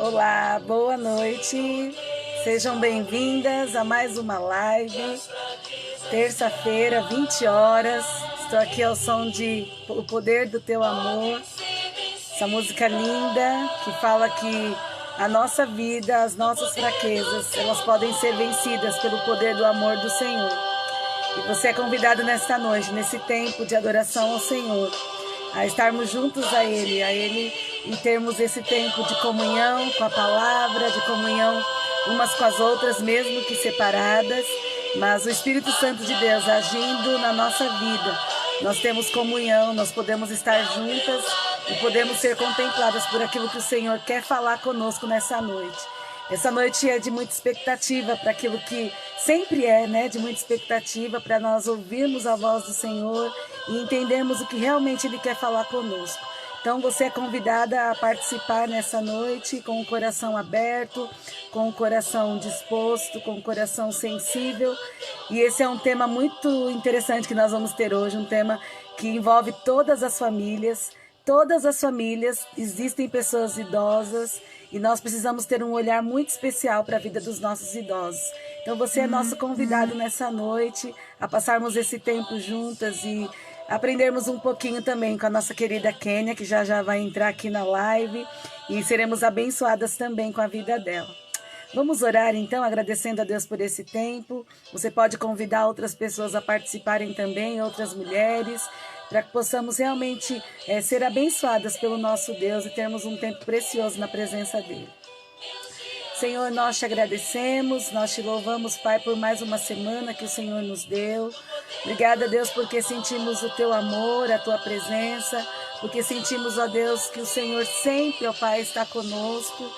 Olá, boa noite. Sejam bem-vindas a mais uma live. Terça-feira, 20 horas. Estou aqui ao som de O Poder do Teu Amor. Essa música linda que fala que a nossa vida, as nossas fraquezas, elas podem ser vencidas pelo poder do amor do Senhor. E você é convidado nesta noite, nesse tempo de adoração ao Senhor, a estarmos juntos a Ele e termos esse tempo de comunhão com a palavra, de comunhão umas com as outras, mesmo que separadas, mas o Espírito Santo de Deus agindo na nossa vida. Nós temos comunhão, nós podemos estar juntas e podemos ser contempladas por aquilo que o Senhor quer falar conosco nessa noite. Essa noite é de muita expectativa para aquilo que sempre é, né? De muita expectativa para nós ouvirmos a voz do Senhor e entendermos o que realmente Ele quer falar conosco. Então você é convidada a participar nessa noite com o coração aberto, com o coração disposto, com o coração sensível. E esse é um tema muito interessante que nós vamos ter hoje, um tema que envolve todas as famílias. Todas as famílias, existem pessoas idosas e nós precisamos ter um olhar muito especial para a vida dos nossos idosos. Então você é nosso convidado nessa noite a passarmos esse tempo juntas e aprendermos um pouquinho também com a nossa querida Kênia, que já vai entrar aqui na live, e seremos abençoadas também com a vida dela. Vamos orar então, agradecendo a Deus por esse tempo. Você pode convidar outras pessoas a participarem também, outras mulheres, para que possamos realmente ser abençoadas pelo nosso Deus e termos um tempo precioso na presença dEle. Senhor, nós te agradecemos, nós te louvamos, Pai, por mais uma semana que o Senhor nos deu. Obrigada, Deus, porque sentimos o teu amor, a tua presença, porque sentimos, ó Deus, que o Senhor sempre, ó Pai, está conosco.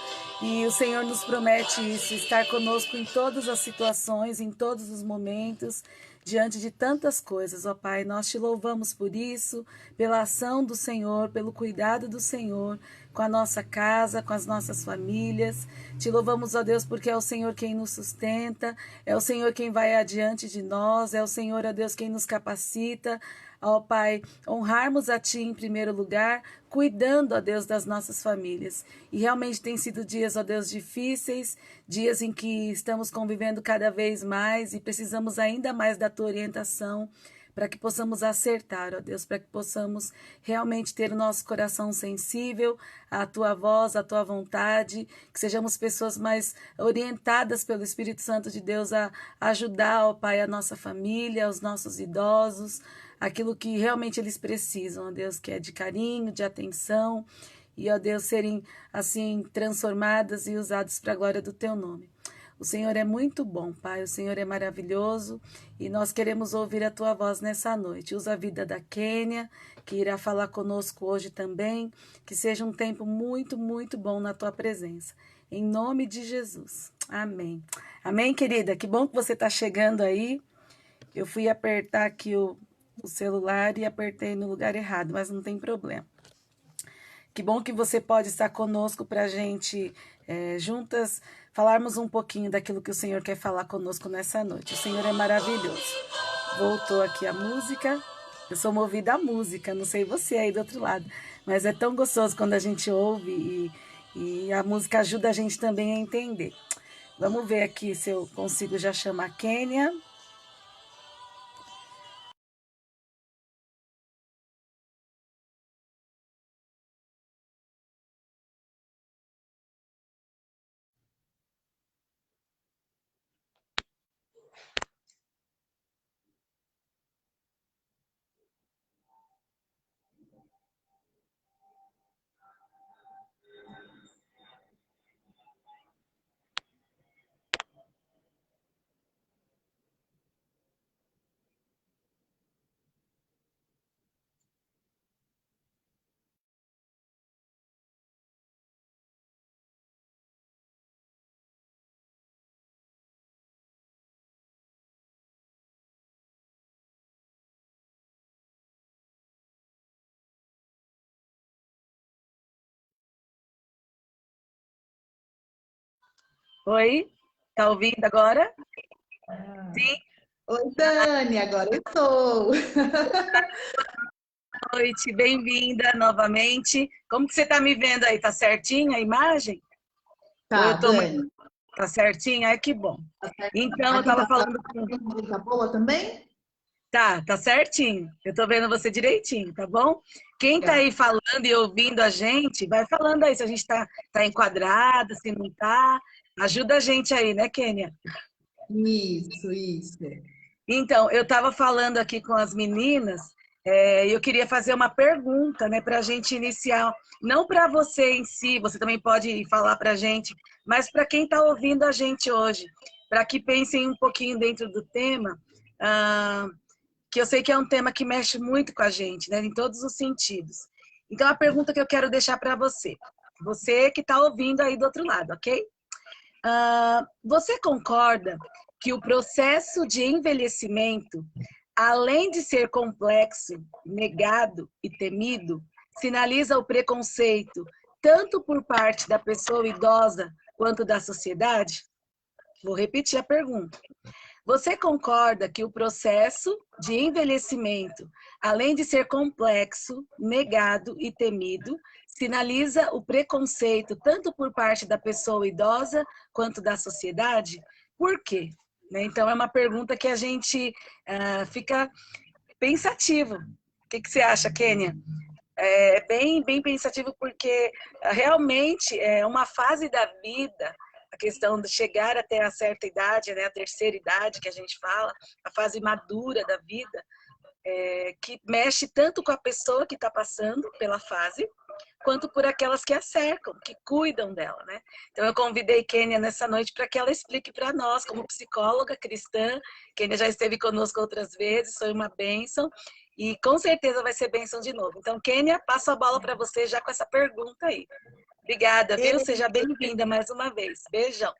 E o Senhor nos promete isso, estar conosco em todas as situações, em todos os momentos, diante de tantas coisas, ó Pai. Nós te louvamos por isso, pela ação do Senhor, pelo cuidado do Senhor, com a nossa casa, com as nossas famílias. Te louvamos, ó Deus, porque é o Senhor quem nos sustenta, é o Senhor quem vai adiante de nós, é o Senhor, ó Deus, quem nos capacita, ó Pai, honrarmos a Ti em primeiro lugar, cuidando, ó Deus, das nossas famílias. E realmente tem sido dias, ó Deus, difíceis, dias em que estamos convivendo cada vez mais e precisamos ainda mais da Tua orientação, para que possamos acertar, ó Deus, para que possamos realmente ter o nosso coração sensível à Tua voz, à Tua vontade, que sejamos pessoas mais orientadas pelo Espírito Santo de Deus a ajudar, ó Pai, a nossa família, os nossos idosos, aquilo que realmente eles precisam, ó Deus, que é de carinho, de atenção, e, ó Deus, serem, assim, transformadas e usadas para a glória do Teu nome. O Senhor é muito bom, Pai, o Senhor é maravilhoso e nós queremos ouvir a Tua voz nessa noite. Usa a vida da Kênia, que irá falar conosco hoje também, que seja um tempo muito, muito bom na Tua presença. Em nome de Jesus. Amém. Amém, querida? Que bom que você está chegando aí. Eu fui apertar aqui o celular e apertei no lugar errado, mas não tem problema. Que bom que você pode estar conosco para a gente, juntas, falarmos um pouquinho daquilo que o Senhor quer falar conosco nessa noite. O Senhor é maravilhoso. Voltou aqui a música. Eu sou movida à música, não sei você aí do outro lado, mas é tão gostoso quando a gente ouve e a música ajuda a gente também a entender. Vamos ver aqui se eu consigo já chamar a Kênia. Oi, tá ouvindo agora? Sim, Oi, Dani, agora eu estou. boa noite, bem-vinda novamente. Como que você tá me vendo aí? Tá certinho a imagem? Ou Tá, eu tô muito... Dani. Tá certinho? Ai, que bom. Tá certo. Então, eu Aqui tava tá, falando com... tá boa também? Tá certinho. Eu tô vendo você direitinho, tá bom? Quem tá Legal. aí falando e ouvindo a gente, vai falando aí se a gente tá enquadrado, se não tá. Ajuda a gente aí, né, Kênia? Isso, isso. Então, eu estava falando aqui com as meninas, e eu queria fazer uma pergunta, né, para a gente iniciar, não para você em si, você também pode falar para a gente, mas para quem está ouvindo a gente hoje, para que pensem um pouquinho dentro do tema, ah, que eu sei que é um tema que mexe muito com a gente, né, em todos os sentidos. Então, a pergunta que eu quero deixar para você que está ouvindo aí do outro lado, ok? Você concorda que o processo de envelhecimento, além de ser complexo, negado e temido, sinaliza o preconceito tanto por parte da pessoa idosa quanto da sociedade? Vou repetir a pergunta. Você concorda que o processo de envelhecimento, além de ser complexo, negado e temido, sinaliza o preconceito tanto por parte da pessoa idosa quanto da sociedade? Por quê? Né? Então, é uma pergunta que a gente fica pensativo. O que você acha, Kênia? É bem pensativo porque realmente é uma fase da vida, a questão de chegar até a certa idade, né, a terceira idade que a gente fala, a fase madura da vida, que mexe tanto com a pessoa que está passando pela fase, quanto por aquelas que a cercam, que cuidam dela, né? Então eu convidei Kênia nessa noite para que ela explique para nós, como psicóloga cristã. Kênia já esteve conosco outras vezes, foi uma bênção e com certeza vai ser bênção de novo. Então, Kênia, passo a bola para você já com essa pergunta aí. Obrigada, viu? Seja bem-vinda mais uma vez. Beijão.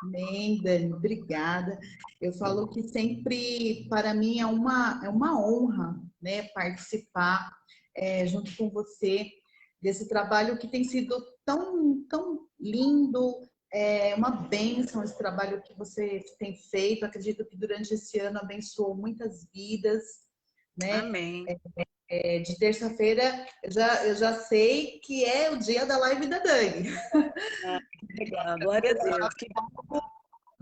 Amém, Dani, obrigada. Eu falo que sempre, para mim, é uma honra, né, participar junto com você desse trabalho que tem sido tão lindo, uma bênção esse trabalho que você tem feito. Acredito que durante esse ano abençoou muitas vidas, né? Amém. De terça-feira, eu já sei que é o dia da live da Dani. Ah, legal. Glória a Deus. Que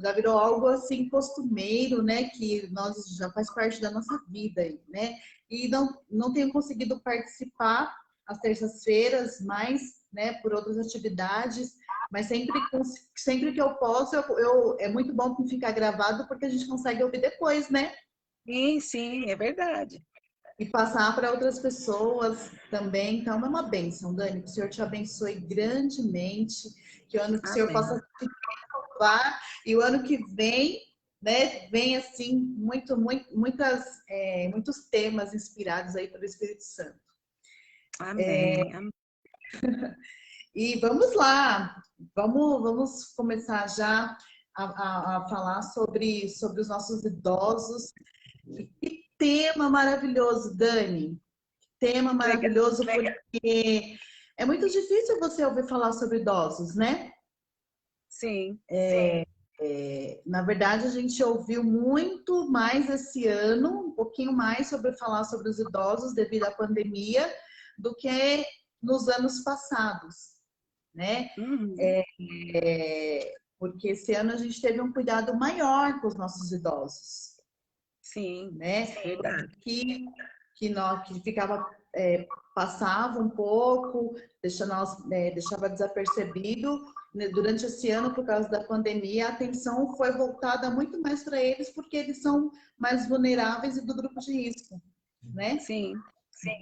Já virou algo assim costumeiro, né? Que nós já faz parte da nossa vida, né? E não tenho conseguido participar às terças-feiras, mais, né? Por outras atividades, mas sempre que eu posso, é muito bom que ficar gravado porque a gente consegue ouvir depois, né? sim, é verdade. E passar para outras pessoas também. Então, é uma bênção, Dani. Que o Senhor te abençoe grandemente. Que o ano que o Senhor Amém. possa renovar. E o ano que vem, né, vem assim, muitos temas inspirados aí pelo Espírito Santo. Amém. Amém. E vamos lá. Vamos começar já a falar sobre os nossos idosos. Que tema maravilhoso, Dani. Tema Legal. maravilhoso, porque é muito difícil você ouvir falar sobre idosos, né? Sim. Na verdade, a gente ouviu muito mais esse ano, um pouquinho mais sobre falar sobre os idosos devido à pandemia, do que nos anos passados, né? Uhum. Porque esse ano a gente teve um cuidado maior com os nossos idosos, Sim, né? verdade. Que ficava passava um pouco, deixava desapercebido. Durante esse ano, por causa da pandemia, a atenção foi voltada muito mais para eles, porque eles são mais vulneráveis e do grupo de risco, né? Sim.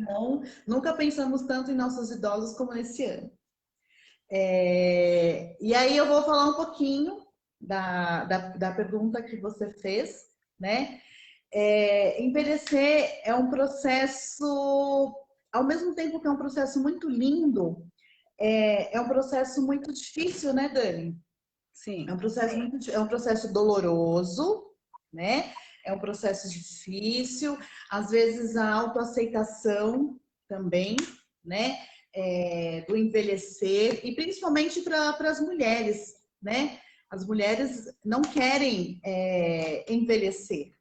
Então, nunca pensamos tanto em nossos idosos como nesse ano. E aí eu vou falar um pouquinho da pergunta que você fez, né? Envelhecer é um processo, ao mesmo tempo que é um processo muito lindo, é um processo muito difícil, né, Dani? Sim. É um processo doloroso, né? É um processo difícil, às vezes a autoaceitação também, né? Do envelhecer, e principalmente para as mulheres, né? As mulheres não querem envelhecer,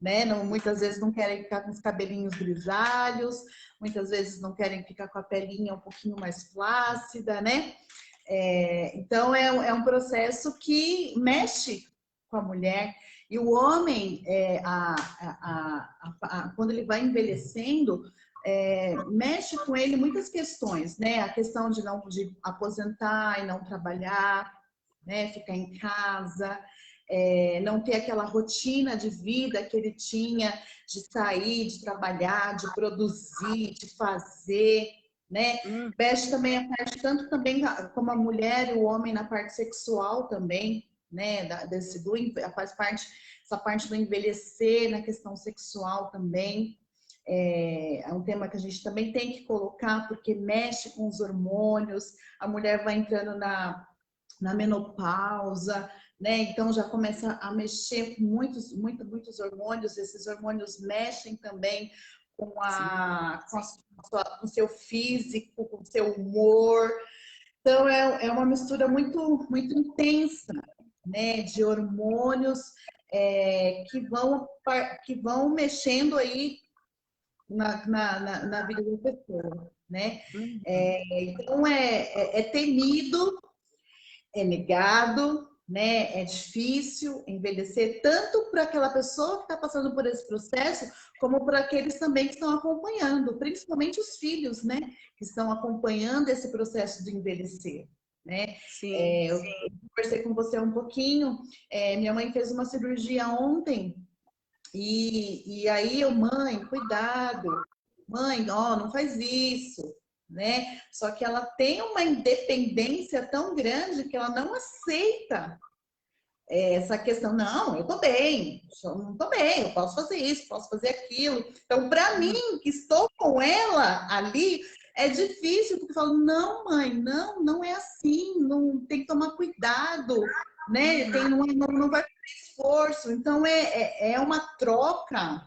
né? Não, muitas vezes não querem ficar com os cabelinhos grisalhos, muitas vezes não querem ficar com a pelinha um pouquinho mais flácida, né? Então, é um processo que mexe com a mulher. E o homem, quando ele vai envelhecendo, mexe com ele muitas questões, né? A questão de aposentar e não trabalhar, né? Ficar em casa, não ter aquela rotina de vida que ele tinha de sair, de trabalhar, de produzir, de fazer, né? Mexe também a parte, tanto também como a mulher e o homem na parte sexual também, né? Faz parte, essa parte do envelhecer na questão sexual também. É um tema que a gente também tem que colocar, porque mexe com os hormônios, a mulher vai entrando na menopausa, né? Então já começa a mexer com muitos hormônios, esses hormônios mexem também com o seu físico, com o seu humor. Então é uma mistura muito intensa, né? De hormônios que vão mexendo aí na vida da pessoa, né? Então é temido, é negado, né? É difícil envelhecer, tanto para aquela pessoa que está passando por esse processo, como para aqueles também que estão acompanhando, principalmente os filhos, né? Que estão acompanhando esse processo de envelhecer, né? Eu conversei com você um pouquinho, minha mãe fez uma cirurgia ontem, e aí mãe, cuidado, mãe, ó, não faz isso, né? Só que ela tem uma independência tão grande que ela não aceita essa questão. Não, eu tô bem, eu não tô bem, eu posso fazer isso, posso fazer aquilo. Então, para mim, que estou com ela ali, é difícil, porque eu falo, não, mãe, não é assim, não tem que tomar cuidado, né? Não vai ter esforço. Então, é uma troca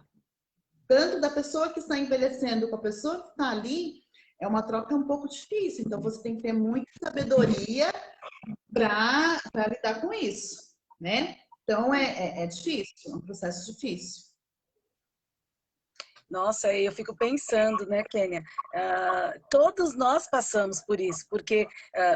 tanto da pessoa que está envelhecendo com a pessoa que está ali, é uma troca um pouco difícil. Então, você tem que ter muita sabedoria para lidar com isso, né? Então, é difícil, é um processo difícil. Nossa, eu fico pensando, né, Kênia? Todos nós passamos por isso, porque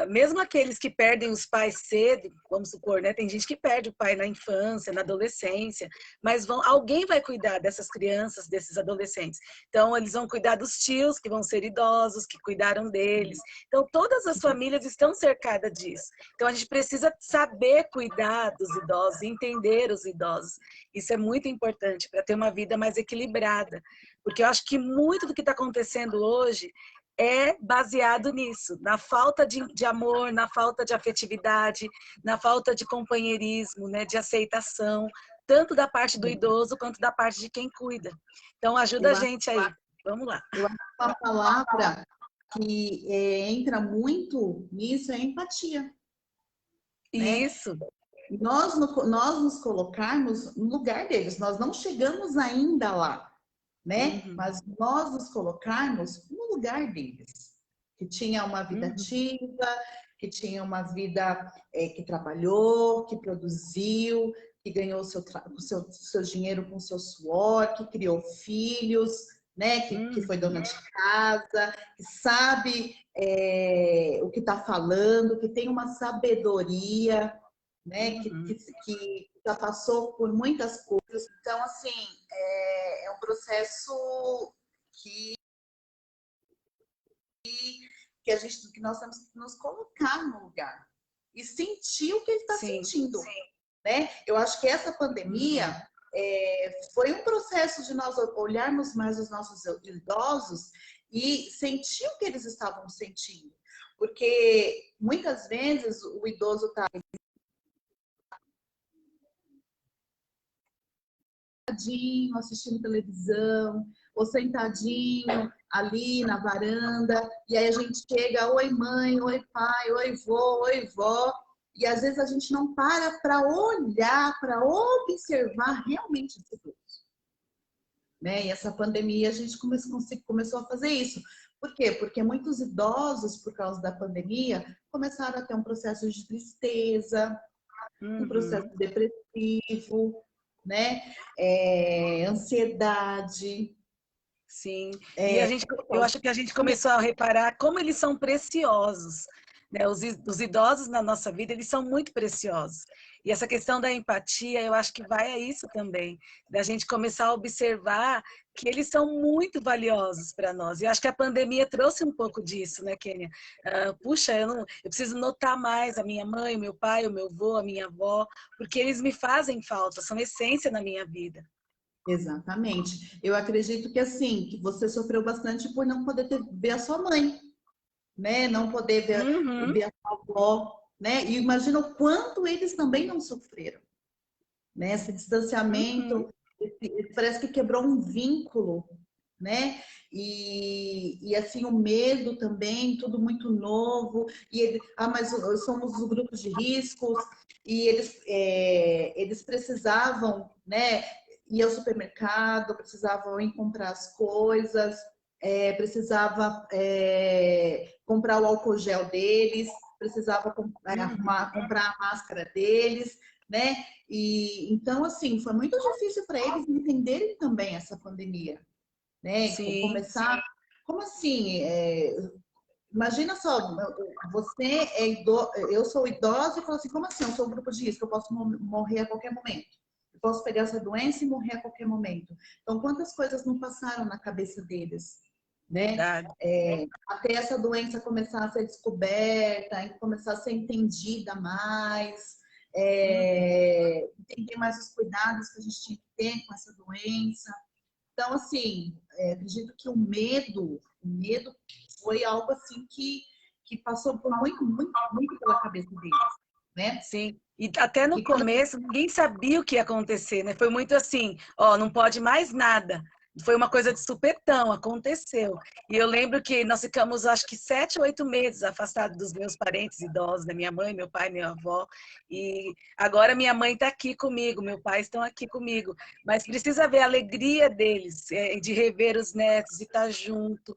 mesmo aqueles que perdem os pais cedo, vamos supor, né? Tem gente que perde o pai na infância, na adolescência, mas alguém vai cuidar dessas crianças, desses adolescentes. Então, eles vão cuidar dos tios, que vão ser idosos, que cuidaram deles. Então, todas as famílias estão cercadas disso. Então, a gente precisa saber cuidar dos idosos, entender os idosos. Isso é muito importante para ter uma vida mais equilibrada. Porque eu acho que muito do que está acontecendo hoje é baseado nisso, na falta de amor, na falta de afetividade, na falta de companheirismo, né, de aceitação, tanto da parte do idoso quanto da parte de quem cuida. Então, ajuda a gente aí. Vamos lá. Eu acho que uma palavra que entra muito nisso é empatia. Né? Isso. Nós nos colocarmos no lugar deles, nós não chegamos ainda lá, né? Mas nós nos colocarmos no lugar deles, que tinha uma vida ativa, que tinha uma vida que trabalhou, que produziu, que ganhou o seu dinheiro com o seu suor, que criou filhos, né? Que foi dona de casa, que sabe o que está falando, que tem uma sabedoria, né? Que já passou por muitas coisas. Então, assim, é um processo que nós temos que nos colocar no lugar e sentir o que ele está sentindo. Né? Eu acho que essa pandemia foi um processo de nós olharmos mais os nossos idosos e sentir o que eles estavam sentindo. Porque muitas vezes o idoso está assistindo televisão, ou sentadinho ali na varanda, e aí a gente chega, oi mãe, oi pai, oi vô, oi vó, e às vezes a gente não para olhar, para observar realmente esse idoso. Né? E essa pandemia a gente começou a fazer isso. Por quê? Porque muitos idosos, por causa da pandemia, começaram a ter um processo de tristeza, um processo depressivo, né? Ansiedade. Sim. E eu acho que a gente começou a reparar como eles são preciosos. né? Os idosos na nossa vida, eles são muito preciosos. E essa questão da empatia, eu acho que vai a isso também, da gente começar a observar que eles são muito valiosos para nós. E eu acho que a pandemia trouxe um pouco disso, né, Kênia? Puxa, eu preciso notar mais a minha mãe, o meu pai, o meu avô, a minha avó, porque eles me fazem falta, são essência na minha vida. Exatamente. Eu acredito que assim, que você sofreu bastante por não poder ver a sua mãe, né? Não poder Uhum, ver a sua avó, né? E imagina o quanto eles também não sofreram, né? Esse uhum, distanciamento, parece que quebrou um vínculo, né? E assim, o medo também, tudo muito novo. E mas somos os grupos de riscos, e eles precisavam, né? Ir ao supermercado, precisavam ir comprar as coisas, precisava comprar o álcool gel deles, precisava uhum. comprar a máscara deles, né? E então, assim, foi muito difícil para eles entenderem também essa pandemia, né? Sim, Começar, como assim? Imagina só, você é idoso, eu sou idosa e falo assim, como assim? Eu sou um grupo de risco, eu posso morrer a qualquer momento. Eu posso pegar essa doença e morrer a qualquer momento. Então, quantas coisas não passaram na cabeça deles, né? verdade. Até essa doença começar a ser descoberta, começar a ser entendida mais, Uhum. entender mais os cuidados que a gente tinha que ter com essa doença. Então, assim, acredito que o medo foi algo assim que passou por muito, muito, muito pela cabeça deles, né? Sim, e até no Que quando começo ninguém sabia o que ia acontecer, né? Foi muito assim, ó, não pode mais nada. Foi uma coisa de supetão, aconteceu. E eu lembro que nós ficamos, acho que 7 ou 8 meses afastados dos meus parentes idosos, da minha mãe, meu pai, minha avó. E agora minha mãe está aqui comigo, meu pai estão aqui comigo. Mas precisa ver a alegria deles, de rever os netos, de estar junto.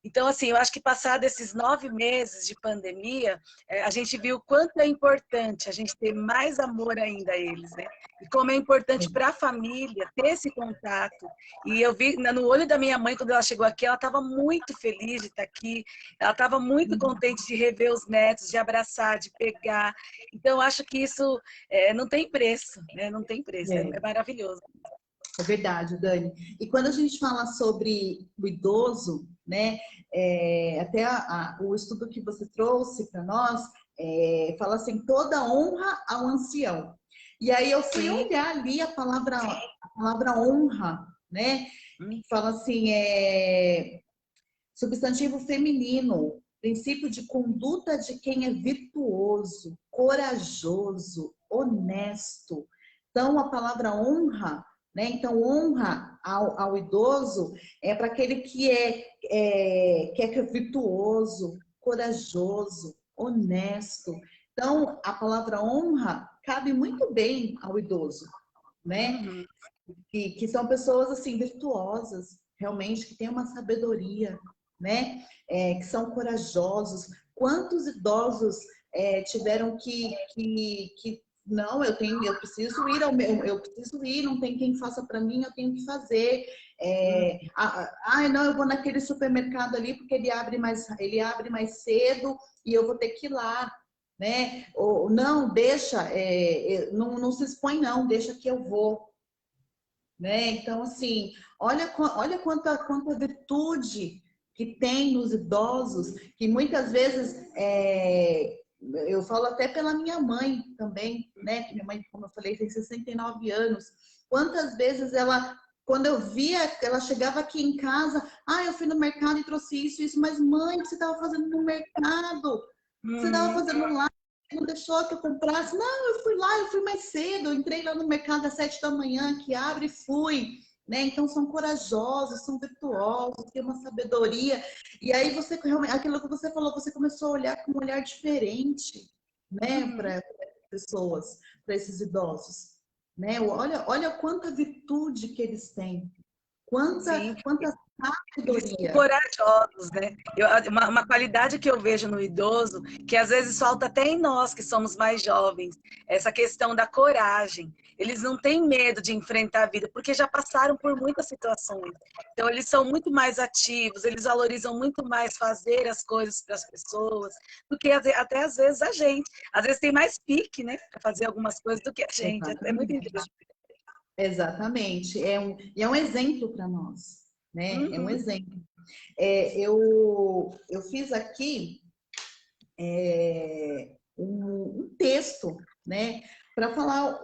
Então, assim, eu acho que passado esses 9 meses de pandemia, a gente viu o quanto é importante a gente ter mais amor ainda a eles, né? E como é importante para a família ter esse contato. E eu vi no olho da minha mãe, quando ela chegou aqui, ela estava muito feliz de estar aqui, ela estava muito contente de rever os netos, de abraçar, de pegar. Então, eu acho que isso não tem preço, né? Não tem preço, é, é maravilhoso. é verdade, Dani. E quando a gente fala sobre o idoso, né, até o estudo que você trouxe para nós, fala assim, toda honra ao ancião. E aí eu fui Sim. olhar ali a palavra honra, né, Hum. fala assim, substantivo feminino, princípio de conduta de quem é virtuoso, corajoso, honesto. Então, a palavra honra, né? Então, honra ao idoso é para aquele que é virtuoso, corajoso, honesto. Então, a palavra honra cabe muito bem ao idoso, né? Uhum. Que são pessoas assim virtuosas, realmente que têm uma sabedoria, né? Que são corajosos. Quantos idosos tiveram que não, eu preciso ir eu preciso ir, não tem quem faça para mim, eu tenho que fazer. Uhum. Não, eu vou naquele supermercado ali porque ele abre mais cedo e eu vou ter que ir lá, né? Ou não, deixa, não se expõe não, deixa que eu vou, né? Então, assim, olha quanta virtude que tem nos idosos, que muitas vezes, eu falo até pela minha mãe também, né? Que minha mãe, como eu falei, tem 69 anos. Quantas vezes quando eu via, ela chegava aqui em casa, eu fui no mercado e trouxe isso, mas mãe, o que você estava fazendo no mercado? O que você estava Uhum. fazendo lá? Não deixou que eu comprasse? Não, eu fui lá, eu fui mais cedo, eu entrei lá no mercado às 7 da manhã, que abre e fui. Né? Então são corajosos, são virtuosos, têm uma sabedoria. E aí você realmente, aquilo que você falou, você começou a olhar com um olhar diferente, né, Uhum. para pessoas, para esses idosos, né? Olha quanta virtude que eles têm, quanta Sim, quanta Eles são sabedoria. corajosos, né? Uma qualidade que eu vejo no idoso, que às vezes falta até em nós, que somos mais jovens, essa questão da coragem. Eles não têm medo de enfrentar a vida, porque já passaram por muitas situações. Então, eles são muito mais ativos, eles valorizam muito mais fazer as coisas para as pessoas, do que até às vezes a gente. Às vezes tem mais pique, né, para fazer algumas coisas do que a gente. É muito Exatamente. interessante. Exatamente. E é um exemplo para nós, né? É um Uhum. exemplo. Eu fiz aqui um texto, né, para falar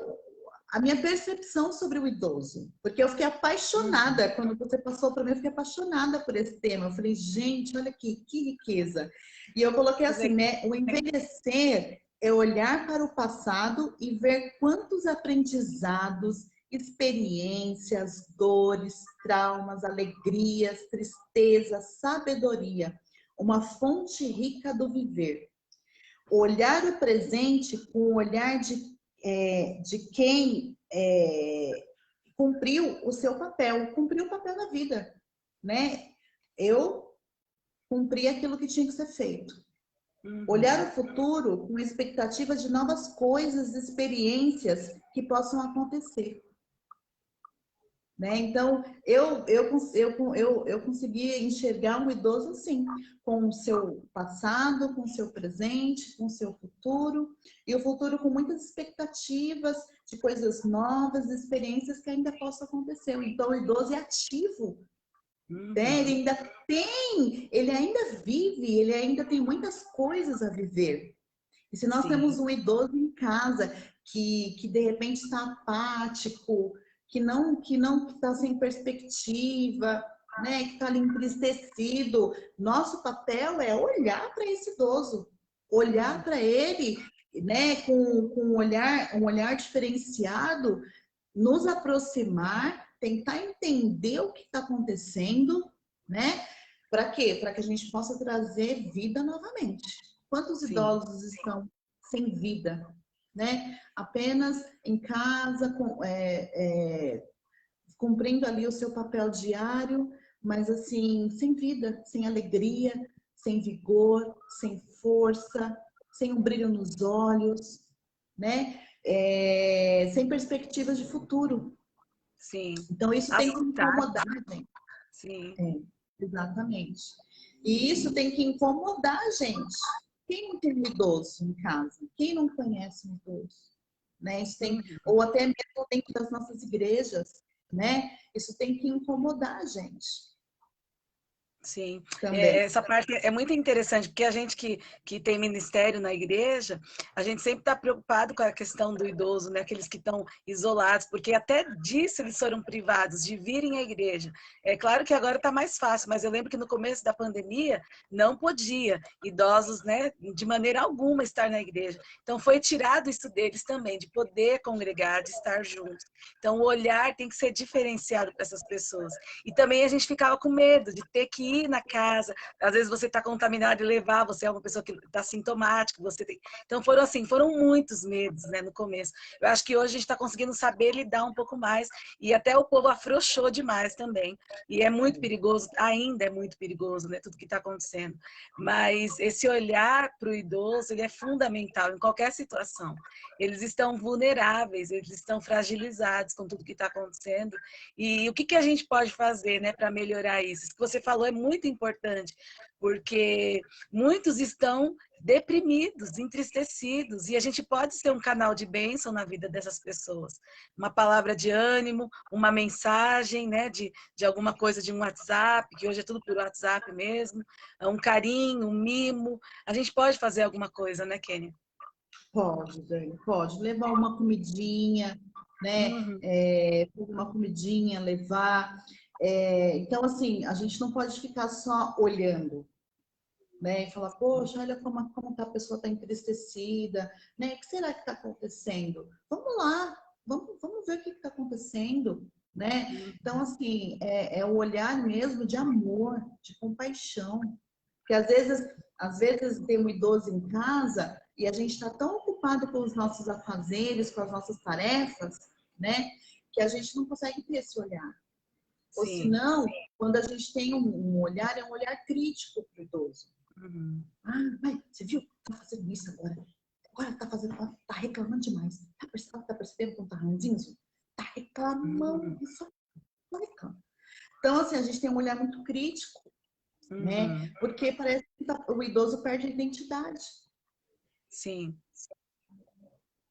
a minha percepção sobre o idoso, porque eu fiquei Uhum. apaixonada quando você passou para mim, eu fiquei apaixonada por esse tema. Eu falei, gente, olha aqui, que riqueza. E eu coloquei Que assim, né, o envelhecer é olhar para o passado e ver quantos aprendizados, experiências, dores, traumas, alegrias, tristezas, sabedoria, uma fonte rica do viver. Olhar o presente com o olhar de quem cumpriu o seu papel, cumpriu o papel na vida, né? Eu cumpri aquilo que tinha que ser feito. Olhar Uhum. o futuro com expectativa de novas coisas, experiências que possam acontecer. Né? Então, eu consegui enxergar um idoso assim, com o seu passado, com o seu presente, com o seu futuro, e o futuro com muitas expectativas de coisas novas, experiências que ainda possam acontecer. Então, o idoso é ativo, né? Uhum. Ele ainda vive, ele ainda tem muitas coisas a viver. E se nós temos Sim, um idoso em casa que de repente está apático, que não está sem perspectiva, né, que está ali entristecido, nosso papel é olhar para esse idoso, olhar uhum. para ele, né, com um olhar diferenciado, nos aproximar, tentar entender o que está acontecendo, né? Para quê? Para que a gente possa trazer vida novamente. Quantos Sim. idosos estão sem vida, né? Apenas em casa, cumprindo ali o seu papel diário, mas assim, sem vida, sem alegria, sem vigor, sem força, sem um brilho nos olhos, né? Sem perspectivas de futuro. Sim. Então, isso tem que Assustado. incomodar a gente. Sim. É, exatamente. E isso tem que incomodar a gente. Quem não tem um idoso em casa? Quem não conhece um idoso? Né? Isso tem, Uhum. ou até mesmo dentro das nossas igrejas, né? Isso tem que incomodar a gente Sim, também. essa parte é muito interessante, porque a gente que tem ministério na igreja, a gente sempre está preocupado com a questão do idoso, né? Aqueles que estão isolados, porque até disso eles foram privados, de virem à igreja. É claro que agora está mais fácil, mas eu lembro que no começo da pandemia não podia idosos, né, de maneira alguma estar na igreja. Então foi tirado isso deles também, de poder congregar, de estar juntos. Então o olhar tem que ser diferenciado para essas pessoas. E também a gente ficava com medo de ter que ir na casa, às vezes você está contaminado e levar, você é uma pessoa que está sintomática, você tem... Então foram assim, foram muitos medos, né, no começo. Eu acho que hoje a gente está conseguindo saber lidar um pouco mais e até o povo afrouxou demais também. E é muito perigoso, ainda é muito perigoso, né, tudo que está acontecendo. Mas esse olhar para o idoso, ele é fundamental em qualquer situação. Eles estão vulneráveis, eles estão fragilizados com tudo que está acontecendo. E o que a gente pode fazer, né, para melhorar isso? Isso que você falou é muito importante, porque muitos estão deprimidos, entristecidos, e a gente pode ser um canal de bênção na vida dessas pessoas. Uma palavra de ânimo, uma mensagem, né, de alguma coisa de um WhatsApp, que hoje é tudo por WhatsApp mesmo, um carinho, um mimo. A gente pode fazer alguma coisa, né, Kênia? Pode, Dani, pode. Levar uma comidinha, né? Uhum. Uma comidinha, levar. Então, assim, a gente não pode ficar só olhando, né? E falar, poxa, olha como tá, a pessoa está entristecida, né? O que será que está acontecendo? Vamos lá, vamos ver o que está acontecendo, né? Então, assim, é o olhar mesmo de amor, de compaixão. Porque às vezes tem um idoso em casa e a gente está tão ocupado com os nossos afazeres, com as nossas tarefas, né? Que a gente não consegue ter esse olhar. Ou Sim. senão, quando a gente tem um olhar, é um olhar crítico para o idoso. Ah, mas você viu? Tá fazendo isso agora. Agora tá fazendo, tá reclamando demais. Tá percebendo como tá ranzinho? Tá reclamando, isso não reclama. Então, assim, a gente tem um olhar muito crítico, né? Porque parece que o idoso perde a identidade. Sim.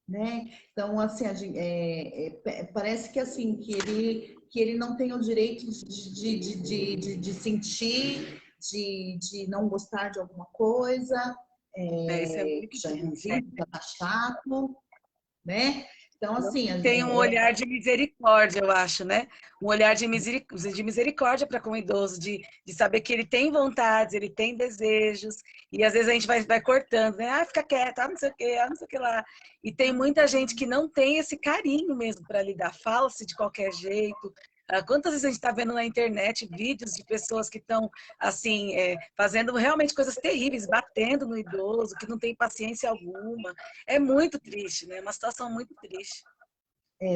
Né? Então, assim, parece que assim que ele não tem o direito de sentir, de não gostar de alguma coisa, Isso é muito que já é triste. ranzinho, já tá chato, né? Então, assim, Tem um olhar de misericórdia, eu acho, né? Um olhar de misericórdia para com o idoso, de saber que ele tem vontades, ele tem desejos, e às vezes a gente vai cortando, né? Ah, fica quieto, ah, não sei o quê, ah, não sei o que lá. E tem muita gente que não tem esse carinho mesmo para lidar, fala-se de qualquer jeito. Quantas vezes a gente está vendo na internet vídeos de pessoas que estão, assim, fazendo realmente coisas terríveis, batendo no idoso, que não tem paciência alguma. É muito triste, né? É uma situação muito triste.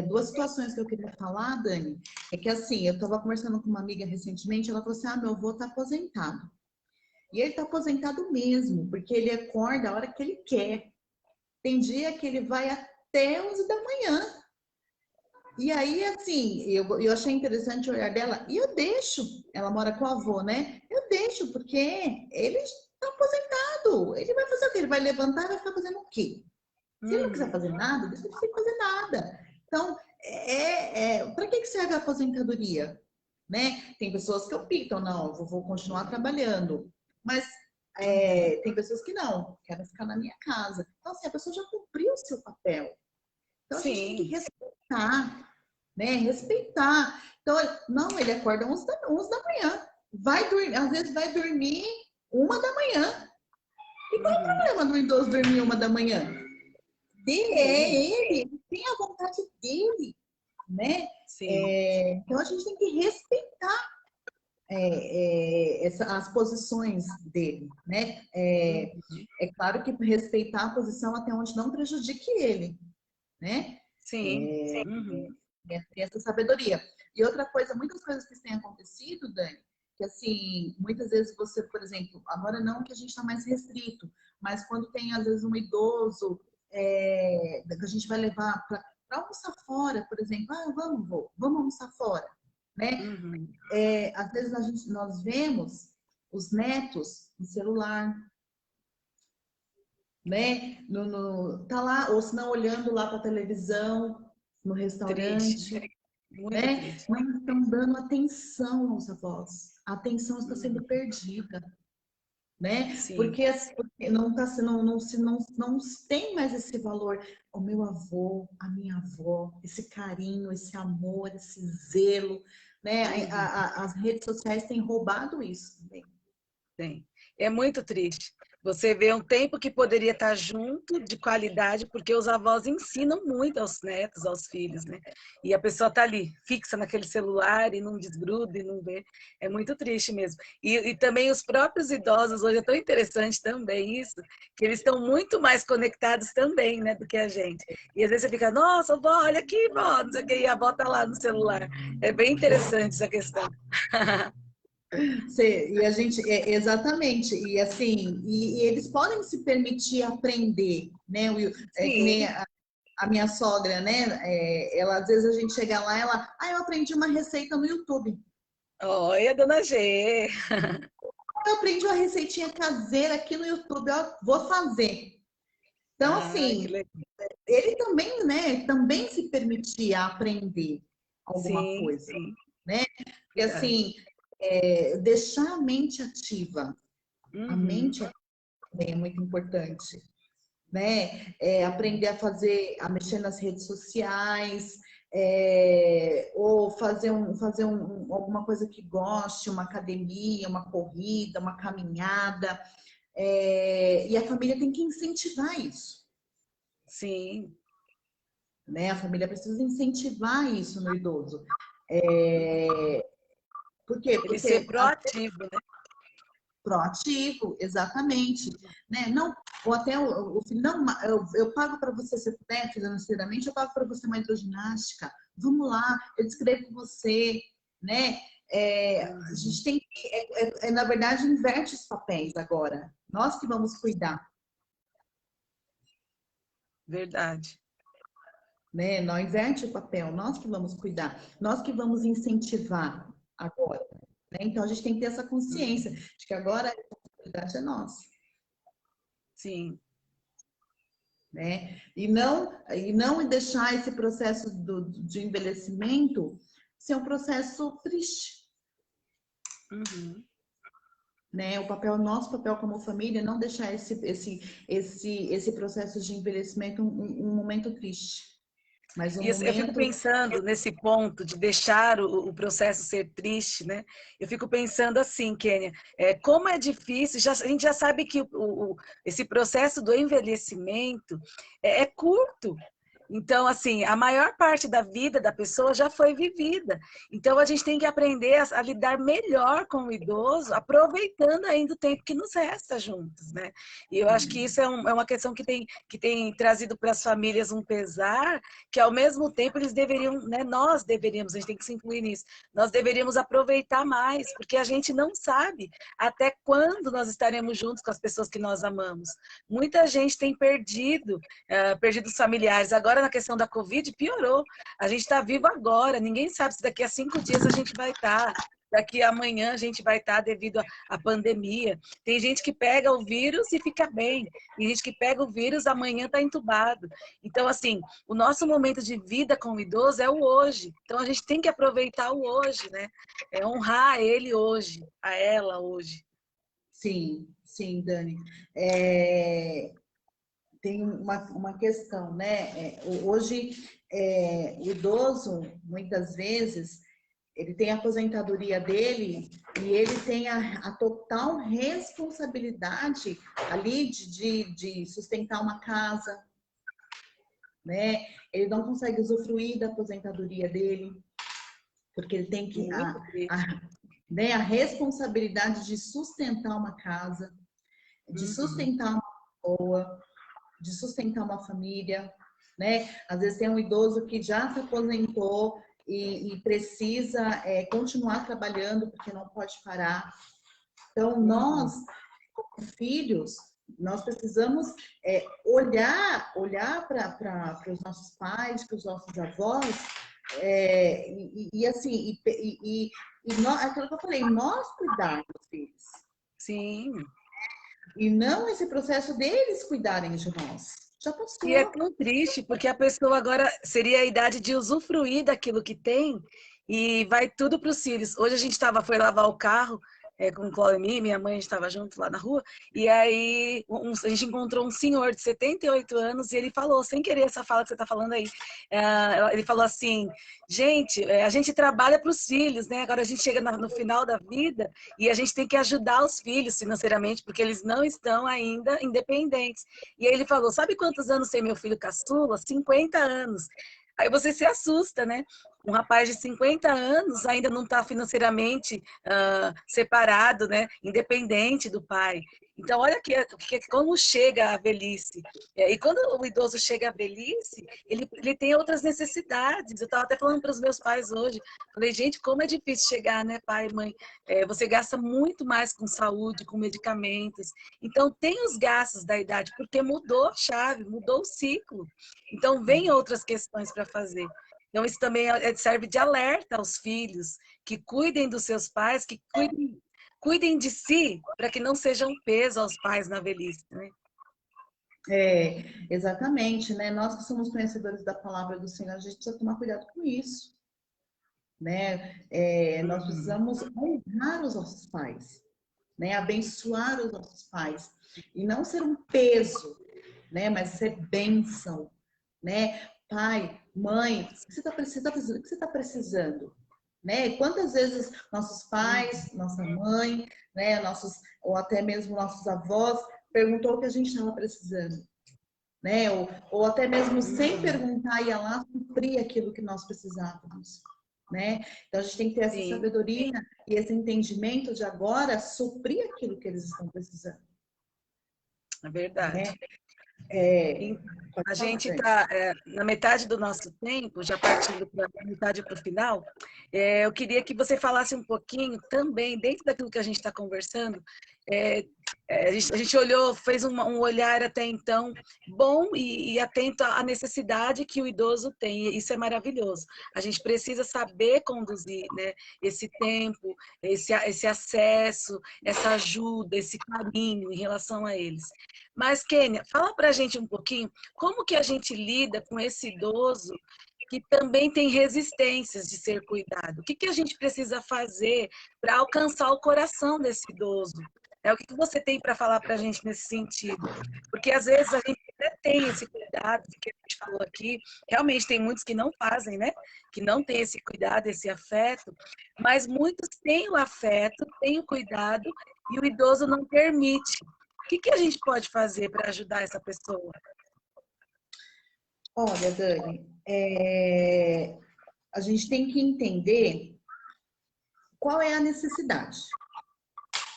Duas situações que eu queria falar, Dani, é que assim, eu estava conversando com uma amiga recentemente, ela falou assim, ah, meu avô está aposentado. E ele está aposentado mesmo, porque ele acorda a hora que ele quer. Tem dia que ele vai até 11 da manhã. E aí, assim, eu achei interessante o olhar dela, e eu deixo. Ela mora com o avô, né? Eu deixo, porque ele está aposentado. Ele vai fazer o quê? Ele vai levantar e vai ficar fazendo o quê? Se ele não quiser fazer nada, deixa ele sem fazer nada. Então, para que serve a aposentadoria? Né? Tem pessoas que optam, não, eu vou continuar trabalhando. Mas tem pessoas que não, querem ficar na minha casa. Então, assim, a pessoa já cumpriu o seu papel. Então, a gente tem que Sim. respeitar, né? Respeitar. Então, não, ele acorda 11 da manhã. Vai dormir, às vezes vai dormir 1 da manhã. E qual é o problema do idoso dormir 1 da manhã? Ele tem a vontade dele, né? Sim. Então a gente tem que respeitar as posições dele, né? É claro que respeitar a posição até onde não prejudique ele, né? Sim. Ter essa sabedoria. E outra coisa, muitas coisas que têm acontecido, Dani, que assim, muitas vezes você, por exemplo, agora não que a gente está mais restrito, mas quando tem às vezes um idoso que a gente vai levar para almoçar fora, por exemplo, ah, vamos almoçar fora, né? Às vezes nós vemos os netos no celular, né? Tá lá, ou se não olhando lá para a televisão, no Triste. restaurante, Muito né? triste. Não estão dando atenção aos avós. A atenção está sendo perdida, né? Sim. Porque não tá, não se tem mais esse valor. O meu avô, a minha avó, esse carinho, esse amor, esse zelo, né? As redes sociais têm roubado isso também. Tem. É muito triste. Você vê um tempo que poderia estar junto, de qualidade, porque os avós ensinam muito aos netos, aos filhos, né? E a pessoa está ali, fixa naquele celular e não desgruda e não vê. É muito triste mesmo. E também os próprios idosos, hoje é tão interessante também isso, que eles estão muito mais conectados também, né, do que a gente. E às vezes você fica, nossa, vó, olha aqui, vó, não sei o quê, e a vó está lá no celular. É bem interessante essa questão. E a gente, exatamente, e assim, e eles podem se permitir aprender, né, Will? Que nem Sim. a minha sogra, né? Ela, às vezes a gente chega lá, eu aprendi uma receita no YouTube. Oi, dona G. Eu aprendi uma receitinha caseira aqui no YouTube, ó, vou fazer. Então, Ai, que assim, legal. ele também, né, também se permitia aprender alguma Sim, coisa, sim, né? Porque, verdade. assim, deixar a mente ativa. A Uhum. mente também é muito importante, né? Aprender a mexer nas redes sociais, ou alguma coisa que goste, uma academia, uma corrida, uma caminhada, e a família tem que incentivar isso, Sim. né? A família precisa incentivar isso no idoso. É, por quê? Ele ser Porque proativo, né? proativo, exatamente, né? Não, ou até o filho, não, eu pago para você, se puder, financeiramente, eu pago para você uma hidroginástica. Vamos lá, eu descrevo você, né? A gente tem que, na verdade, inverte os papéis agora. Nós que vamos cuidar. Verdade. Né? Não inverte o papel, nós que vamos cuidar, nós que vamos incentivar agora. Né? Então, a gente tem que ter essa consciência de que agora a responsabilidade é nossa. Sim. Né? E não deixar esse processo de envelhecimento ser um processo triste. Uhum. Né? Nosso papel como família, não deixar esse processo de envelhecimento um momento triste. Mas um Isso, eu fico momento... pensando nesse ponto de deixar o processo ser triste, né? Eu fico pensando assim, Kênia, como é difícil, a gente já sabe que esse processo do envelhecimento é curto. Então, assim, a maior parte da vida da pessoa já foi vivida. Então, a gente tem que aprender a lidar melhor com o idoso, aproveitando ainda o tempo que nos resta juntos, né? E eu acho que isso é uma questão que tem trazido para as famílias um pesar, que ao mesmo tempo eles deveriam, né? Nós deveríamos, a gente tem que se incluir nisso, nós deveríamos aproveitar mais, porque a gente não sabe até quando nós estaremos juntos com as pessoas que nós amamos. Muita gente tem perdido os familiares. Agora, na questão da Covid, piorou. A gente está vivo agora, ninguém sabe se daqui a 5 dias a gente vai estar, daqui a amanhã a gente vai estar devido à pandemia. Tem gente que pega o vírus e fica bem, tem gente que pega o vírus, amanhã está entubado. Então, assim, o nosso momento de vida com o idoso é o hoje. Então, a gente tem que aproveitar o hoje, né? Honrar ele hoje, a ela hoje. Sim, sim, Dani. Tem uma questão, né? Hoje, o idoso, muitas vezes, ele tem a aposentadoria dele e ele tem a total responsabilidade ali de sustentar uma casa, né? Ele não consegue usufruir da aposentadoria dele, porque ele tem que Muito triste. né, a responsabilidade de sustentar uma casa, de sustentar uma pessoa, de sustentar uma família, né? Às vezes tem um idoso que já se aposentou e precisa continuar trabalhando porque não pode parar. Então, nós, como filhos, nós precisamos olhar para os nossos pais, para os nossos avós, assim, aquilo que eu falei, nós cuidarmos deles. Sim. E não esse processo deles cuidarem de nós. Já E é passou. tão triste, porque a pessoa agora seria a idade de usufruir daquilo que tem e vai tudo para os filhos. Hoje a gente foi lavar o carro com o Cláudio e minha mãe estava junto lá na rua, e aí a gente encontrou um senhor de 78 anos e ele falou, sem querer essa fala que você está falando aí, ele falou assim, gente, a gente trabalha para os filhos, né? Agora a gente chega no final da vida e a gente tem que ajudar os filhos financeiramente, porque eles não estão ainda independentes. E aí ele falou, sabe quantos anos tem meu filho caçula? 50 anos. Aí você se assusta, né? Um rapaz de 50 anos ainda não está financeiramente separado, né? Independente do pai. Então, olha como chega a velhice. E quando o idoso chega à velhice, ele tem outras necessidades. Eu estava até falando para os meus pais hoje. Falei, gente, como é difícil chegar, né, pai e mãe? Você gasta muito mais com saúde, com medicamentos. Então, tem os gastos da idade, porque mudou a chave, mudou o ciclo. Então, vem outras questões para fazer. Então, isso também serve de alerta aos filhos, que cuidem dos seus pais, que cuidem de si, para que não sejam um peso aos pais na velhice, né? Exatamente, né? Nós que somos conhecedores da palavra do Senhor, a gente precisa tomar cuidado com isso, né? Nós precisamos honrar os nossos pais, né? Abençoar os nossos pais e não ser um peso, né? Mas ser bênção, né? Pai, mãe, o que você está precisando? Né? Quantas vezes nossos pais, nossa mãe, né? Ou até mesmo nossos avós perguntou o que a gente estava precisando, né? Ou até mesmo sem perguntar ia lá suprir aquilo que nós precisávamos, né? Então a gente tem que ter essa Sim, sabedoria e esse entendimento de agora suprir aquilo que eles estão precisando. é verdade. Né? É, A pode falar, gente Dani. está na metade do nosso tempo, já partindo para a metade para o final. Eu queria que você falasse um pouquinho também, dentro daquilo que a gente está conversando. é, a gente olhou, fez um olhar até então bom e atento à necessidade que o idoso tem. E isso é maravilhoso. A gente precisa saber conduzir, né, esse tempo, esse acesso, essa ajuda, esse carinho em relação a eles. Mas, Kênia, fala para a gente um pouquinho como que a gente lida com esse idoso que também tem resistências de ser cuidado? O que que a gente precisa fazer para alcançar o coração desse idoso? O que que você tem para falar para a gente nesse sentido? Porque às vezes a gente até tem esse cuidado que a gente falou aqui, realmente tem muitos que não fazem, né? Que não têm esse cuidado, esse afeto, mas muitos têm o afeto, têm o cuidado e o idoso não permite. O que que a gente pode fazer para ajudar essa pessoa? Olha, Dani, a gente tem que entender qual é a necessidade,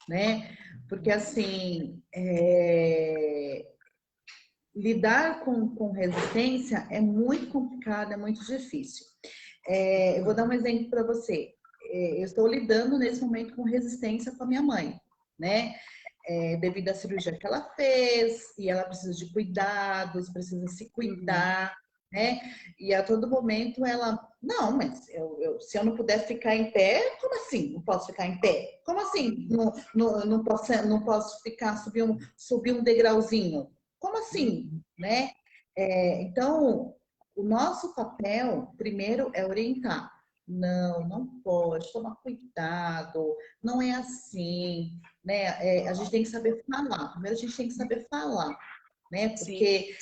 né? Porque, assim, lidar com resistência é muito complicado, é muito difícil. Eu vou dar um exemplo para você. Eu estou lidando nesse momento com resistência com a minha mãe, né? Devido à cirurgia que ela fez, e ela precisa de cuidados, precisa se Uhum. cuidar, né? E a todo momento ela, não, mas se eu não puder ficar em pé, como assim? Não posso ficar em pé? Como assim? Uhum. Não posso ficar, subir um degrauzinho? Como assim? Uhum. Né? Então, o nosso papel, primeiro, é orientar. Não, não pode, toma cuidado, não é assim, né? A gente tem que saber falar. Primeiro, a gente tem que saber falar, né? Sim, Porque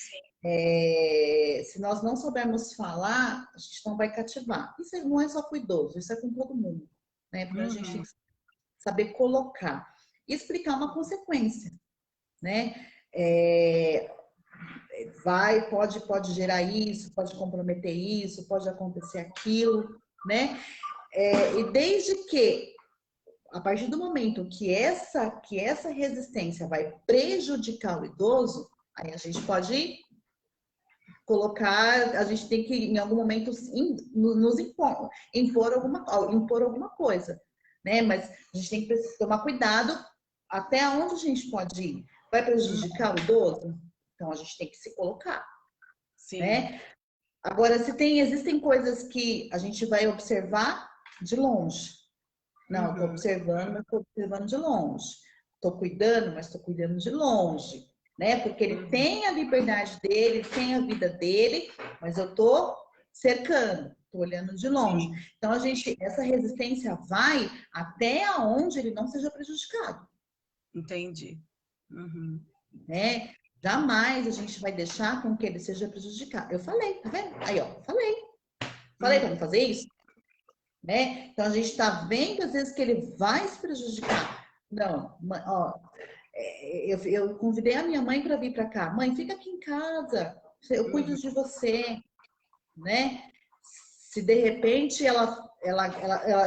se nós não soubermos falar, a gente não vai cativar. Isso não é só com idoso, isso é com todo mundo, né? Primeiro, a gente tem uhum. que saber colocar e explicar uma consequência, né? É, pode gerar isso, pode comprometer isso, pode acontecer aquilo, né? E desde que, a partir do momento que essa resistência vai prejudicar o idoso, aí a gente pode colocar, a gente tem que, em algum momento, nos impor alguma coisa, né? Mas a gente tem que tomar cuidado até onde a gente pode ir. Vai Uhum. prejudicar o idoso? Então a gente tem que se colocar, Sim. né? Agora, existem coisas que a gente vai observar de longe. Não, estou Uhum. observando, mas estou observando de longe. Estou cuidando, mas estou cuidando de longe, né? Porque ele Uhum. tem a liberdade dele, tem a vida dele, mas eu estou cercando, estou olhando de longe. Sim, Então, essa resistência vai até onde ele não seja prejudicado, entendi. Uhum. né? Jamais a gente vai deixar com que ele seja prejudicado. Eu falei, tá vendo? Aí, ó, falei para Uhum. não fazer isso, né? Então a gente está vendo às vezes que ele vai se prejudicar. Não, ó, eu convidei a minha mãe para vir para cá. Mãe, fica aqui em casa, eu cuido Uhum. de você, né? Se de repente ela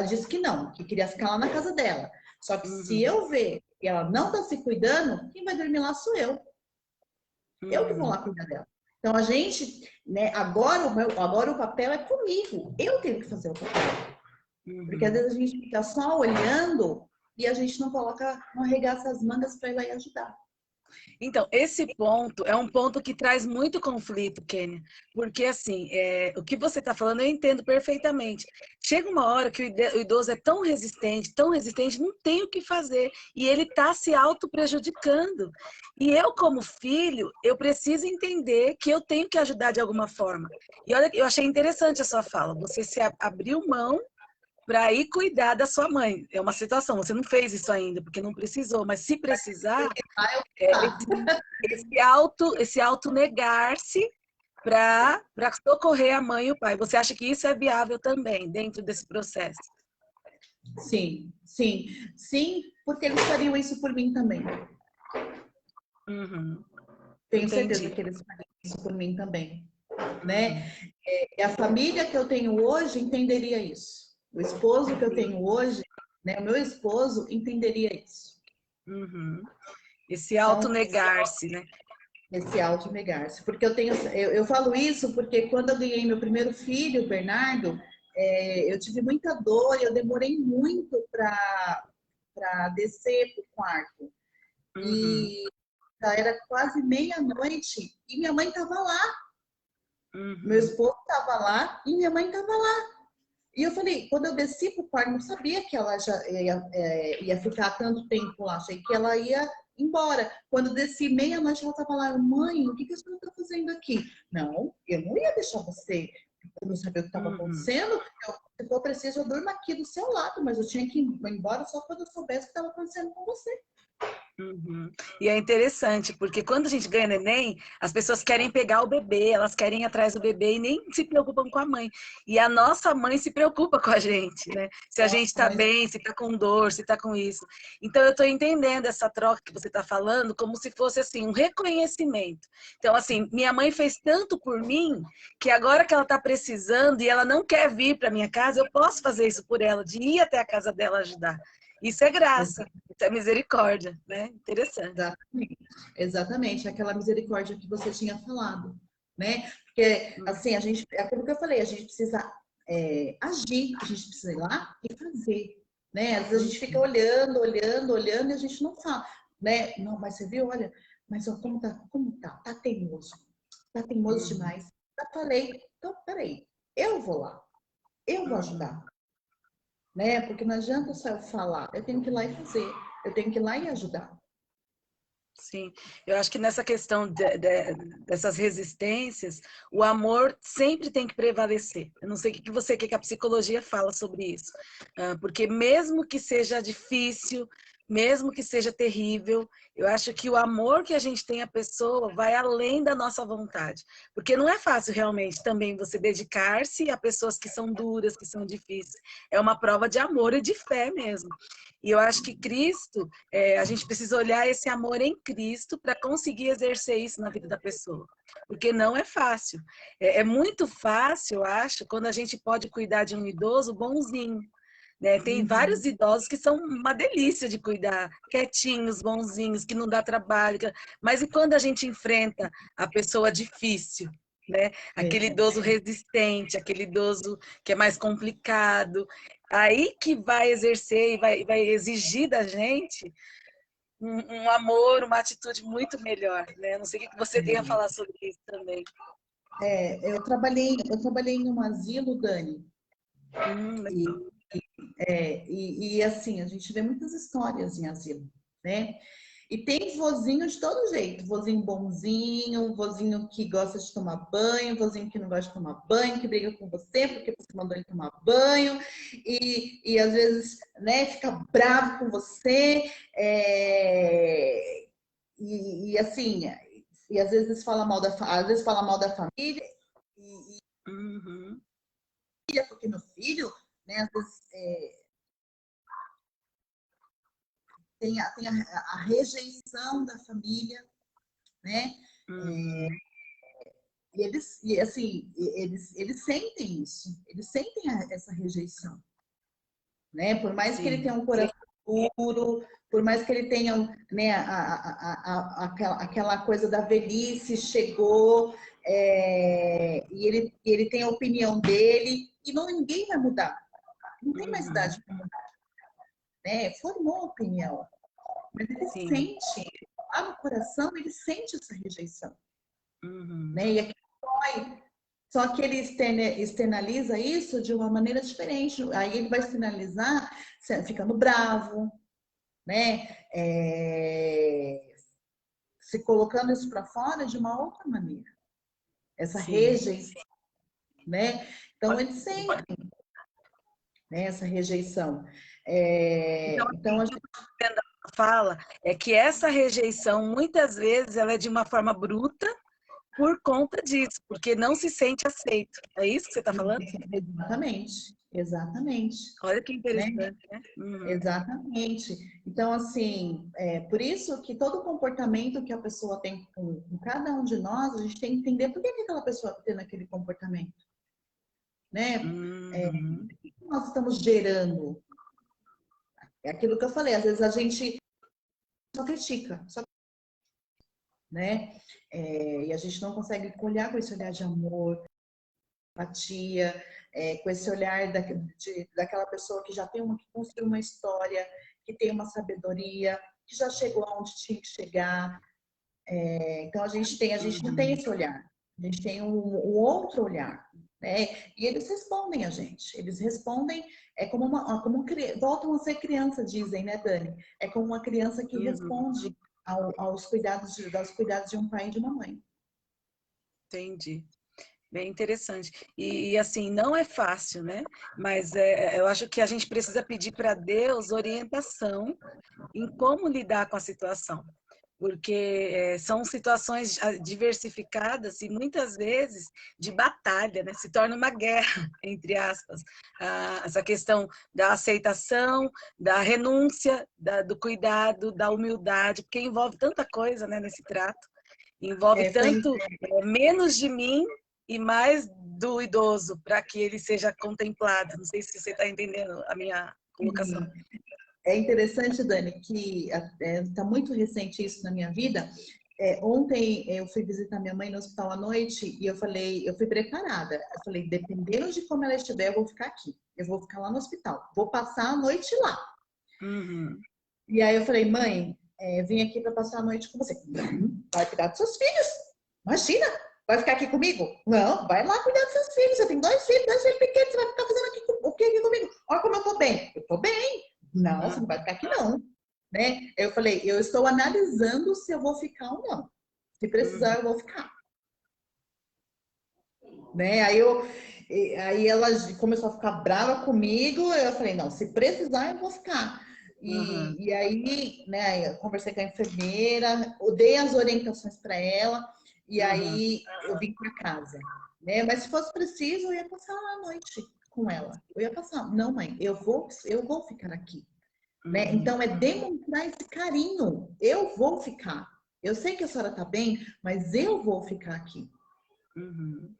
disse que não, que queria ficar lá na casa dela. Só que se Uhum. eu ver que ela não está se cuidando, quem vai dormir lá sou eu. Eu que vou Uhum. lá cuidar dela. Então a gente, né, agora o papel é comigo. Eu tenho que fazer o papel. Porque às Uhum. vezes a gente fica só olhando e a gente não coloca, não arregaça as mangas para ir lá e ajudar. Então, esse ponto é um ponto que traz muito conflito, Kênia, porque assim, o que você está falando eu entendo perfeitamente. Chega uma hora que o idoso é tão resistente, não tem o que fazer, e ele está se auto-prejudicando. E eu, como filho, eu preciso entender que eu tenho que ajudar de alguma forma. E olha, eu achei interessante a sua fala, você se abriu mão para ir cuidar da sua mãe. É uma situação, você não fez isso ainda, porque não precisou, mas se precisar, Tá. esse auto negar-se para socorrer a mãe e o pai. Você acha que isso é viável também dentro desse processo? Sim, sim, sim, porque eles fariam isso por mim também. Uhum. Tenho certeza Entendi. que eles fariam isso por mim também, né? Uhum. E a família que eu tenho hoje entenderia isso. O esposo que eu tenho hoje, né? O meu esposo entenderia isso. Uhum. Esse Então, auto-negar-se, né? esse auto-negar-se. Porque eu falo isso porque quando eu ganhei meu primeiro filho, o Bernardo, eu tive muita dor, eu demorei muito para descer para o quarto. Uhum, E já era quase meia-noite e minha mãe estava lá. Meu uhum, esposo estava lá e minha mãe estava lá. E eu falei, quando eu desci para o quarto, não sabia que ela já ia ficar tanto tempo lá. Achei que ela ia embora. Quando eu desci meia-noite, ela estava lá. Mãe, o que a senhora está fazendo aqui? Não, eu não ia deixar você. Eu não sabia o que estava uhum. acontecendo. Se for preciso, eu durmo aqui do seu lado. Mas eu tinha que ir embora só quando eu soubesse o que estava acontecendo com você. Uhum. E é interessante, porque quando a gente ganha neném, as pessoas querem pegar o bebê, elas querem ir atrás do bebê e nem se preocupam com a mãe. E a nossa mãe se preocupa com a gente, né? Se a gente está Mas bem, se está com dor, se está com isso. Então, eu estou entendendo essa troca que você está falando como se fosse, assim, um reconhecimento. Então, assim, minha mãe fez tanto por mim, que agora que ela está precisando e ela não quer vir para minha casa, eu posso fazer isso por ela, de ir até a casa dela ajudar. Isso é graça. Isso é misericórdia, né? Interessante. exatamente, exatamente, aquela misericórdia que você tinha falado, né? Porque, assim, é aquilo que eu falei, a gente precisa agir, a gente precisa ir lá e fazer, né? Às vezes a gente fica olhando, olhando, olhando e a gente não fala, né? Não, mas você viu, olha, mas ó, como tá? Tá teimoso Uhum, demais. Já falei, então, peraí, eu vou lá, eu vou uhum. ajudar, né? Porque não adianta só eu falar, eu tenho que ir lá e fazer, eu tenho que ir lá e ajudar. Sim, eu acho que nessa questão dessas resistências, o amor sempre tem que prevalecer. Eu não sei o que a psicologia fala sobre isso. Porque mesmo que seja difícil, mesmo que seja terrível, eu acho que o amor que a gente tem à pessoa vai além da nossa vontade. Porque não é fácil realmente também você dedicar-se a pessoas que são duras, que são difíceis. É uma prova de amor e de fé mesmo. E eu acho que Cristo, a gente precisa olhar esse amor em Cristo para conseguir exercer isso na vida da pessoa. Porque não é fácil. É muito fácil, eu acho, quando a gente pode cuidar de um idoso bonzinho. Né? Tem Uhum. vários idosos que são uma delícia de cuidar, quietinhos, bonzinhos, que não dá trabalho. Mas e quando a gente enfrenta a pessoa difícil? Né? Aquele idoso resistente, aquele idoso que é mais complicado, aí que vai exercer e vai exigir da gente um amor, uma atitude muito melhor, né? Não sei o que você tem a falar sobre isso também. Eu trabalhei em um asilo, Dani, e, Legal. e assim, a gente vê muitas histórias em asilo, né? E tem vozinho de todo jeito, vozinho bonzinho, vozinho que gosta de tomar banho, vozinho que não gosta de tomar banho, que briga com você porque você mandou ele tomar banho, e às vezes, né, fica bravo com você, e assim, e às vezes às vezes fala mal da família, e Uhum. porque meu filho, né, às vezes tem a rejeição da família, né? Uhum. E assim, eles sentem isso, eles sentem essa rejeição, né? Por mais que ele tenha Sim, um sim. coração puro, por mais que ele tenha, né, aquela coisa da velhice chegou, e ele tem a opinião dele, e não, ninguém vai mudar, não tem mais idade Uhum. para mudar, né? Formou opinião, mas ele Sim. sente, lá no coração, ele sente essa rejeição, Uhum. né? E aquilo dói. Só que ele externaliza isso de uma maneira diferente. Aí ele vai externalizar ficando bravo, né? Se colocando isso para fora de uma outra maneira. Essa Sim. rejeição, né? Então ele sente, né, essa rejeição. Então, Então assim, a o que você fala é que essa rejeição, muitas vezes, ela é de uma forma bruta por conta disso, porque não se sente aceito. É isso que você está falando? exatamente, exatamente, Olha que né? interessante, né? Uhum. Exatamente. Então, assim, por isso que todo comportamento que a pessoa tem com cada um de nós, a gente tem que entender por que aquela pessoa está tendo aquele comportamento, né? Uhum. O que nós estamos gerando? É aquilo que eu falei, às vezes a gente só critica, né? E a gente não consegue olhar com esse olhar de amor, empatia, com esse olhar daquela pessoa que já tem que construiu uma história, que tem uma sabedoria, que já chegou aonde tinha que chegar. Então a gente não tem Uhum. esse olhar, a gente tem um outro olhar, né? E eles respondem a gente, eles respondem voltam a ser criança, dizem, né, Dani? É como uma criança que Uhum. responde aos cuidados de um pai e de uma mãe. Entendi. Bem interessante. E, assim, não é fácil, né? Mas eu acho que a gente precisa pedir para Deus orientação em como lidar com a situação. Porque são situações diversificadas e muitas vezes de batalha, né? Se torna uma guerra, entre aspas. Essa questão da aceitação, da renúncia, do cuidado, da humildade, porque envolve tanta coisa, né, nesse trato. Envolve Foi tanto menos de mim e mais do idoso, para que ele seja contemplado. Não sei se você está entendendo a minha colocação. assim, é interessante, Dani, que está muito recente isso na minha vida. Ontem eu fui visitar minha mãe no hospital à noite e eu fui preparada. Eu falei, dependendo de como ela estiver, eu vou ficar aqui. Eu vou ficar lá no hospital. Vou passar a noite lá. Uhum. E aí eu falei, mãe, vim aqui para passar a noite com você. Não, vai cuidar dos seus filhos. Imagina, vai ficar aqui comigo? Não, vai lá cuidar dos seus filhos. Você tem dois filhos pequenos, você vai ficar fazendo o que aqui comigo? Olha como eu tô bem. Eu tô bem. Não, você não vai ficar aqui não. Né? Eu falei, eu estou analisando se eu vou ficar ou não. Se Uhum. precisar, eu vou ficar. Né? Aí ela começou a ficar brava comigo, eu falei, não, se precisar, eu vou ficar. Uhum. E aí, né, eu conversei com a enfermeira, dei as orientações para ela, e Uhum. aí eu vim para casa. Né? Mas se fosse preciso, eu ia passar a noite com ela. Eu ia passar. Não, mãe, eu vou ficar aqui. Né? Uhum. Então, é demonstrar esse carinho. Eu vou ficar. Eu sei que a senhora está bem, mas eu vou ficar aqui. Uhum.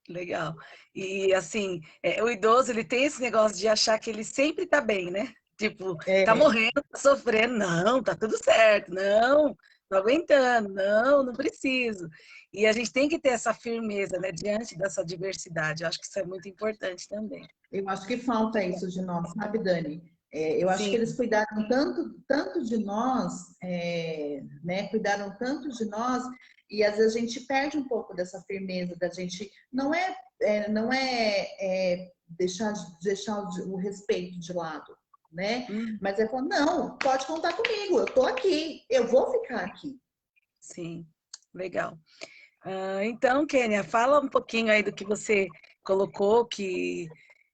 Legal. E assim, o idoso ele tem esse negócio de achar que ele sempre tá bem, né? Tipo, tá É, morrendo, tá sofrendo, não, tá tudo certo, não, tô aguentando, não, não preciso. E a gente tem que ter essa firmeza, né, diante dessa diversidade. Eu acho que isso é muito importante também. eu acho que falta isso de nós, sabe, Dani? Eu acho que Sim. eles cuidaram tanto de nós, né? Cuidaram tanto de nós, e às vezes a gente perde um pouco dessa firmeza da gente. Não é deixar o respeito de lado, né? Hum, Mas é falar, não, pode contar comigo, eu tô aqui, eu vou ficar aqui. sim, legal. Então, Kênia, fala um pouquinho aí do que você colocou, que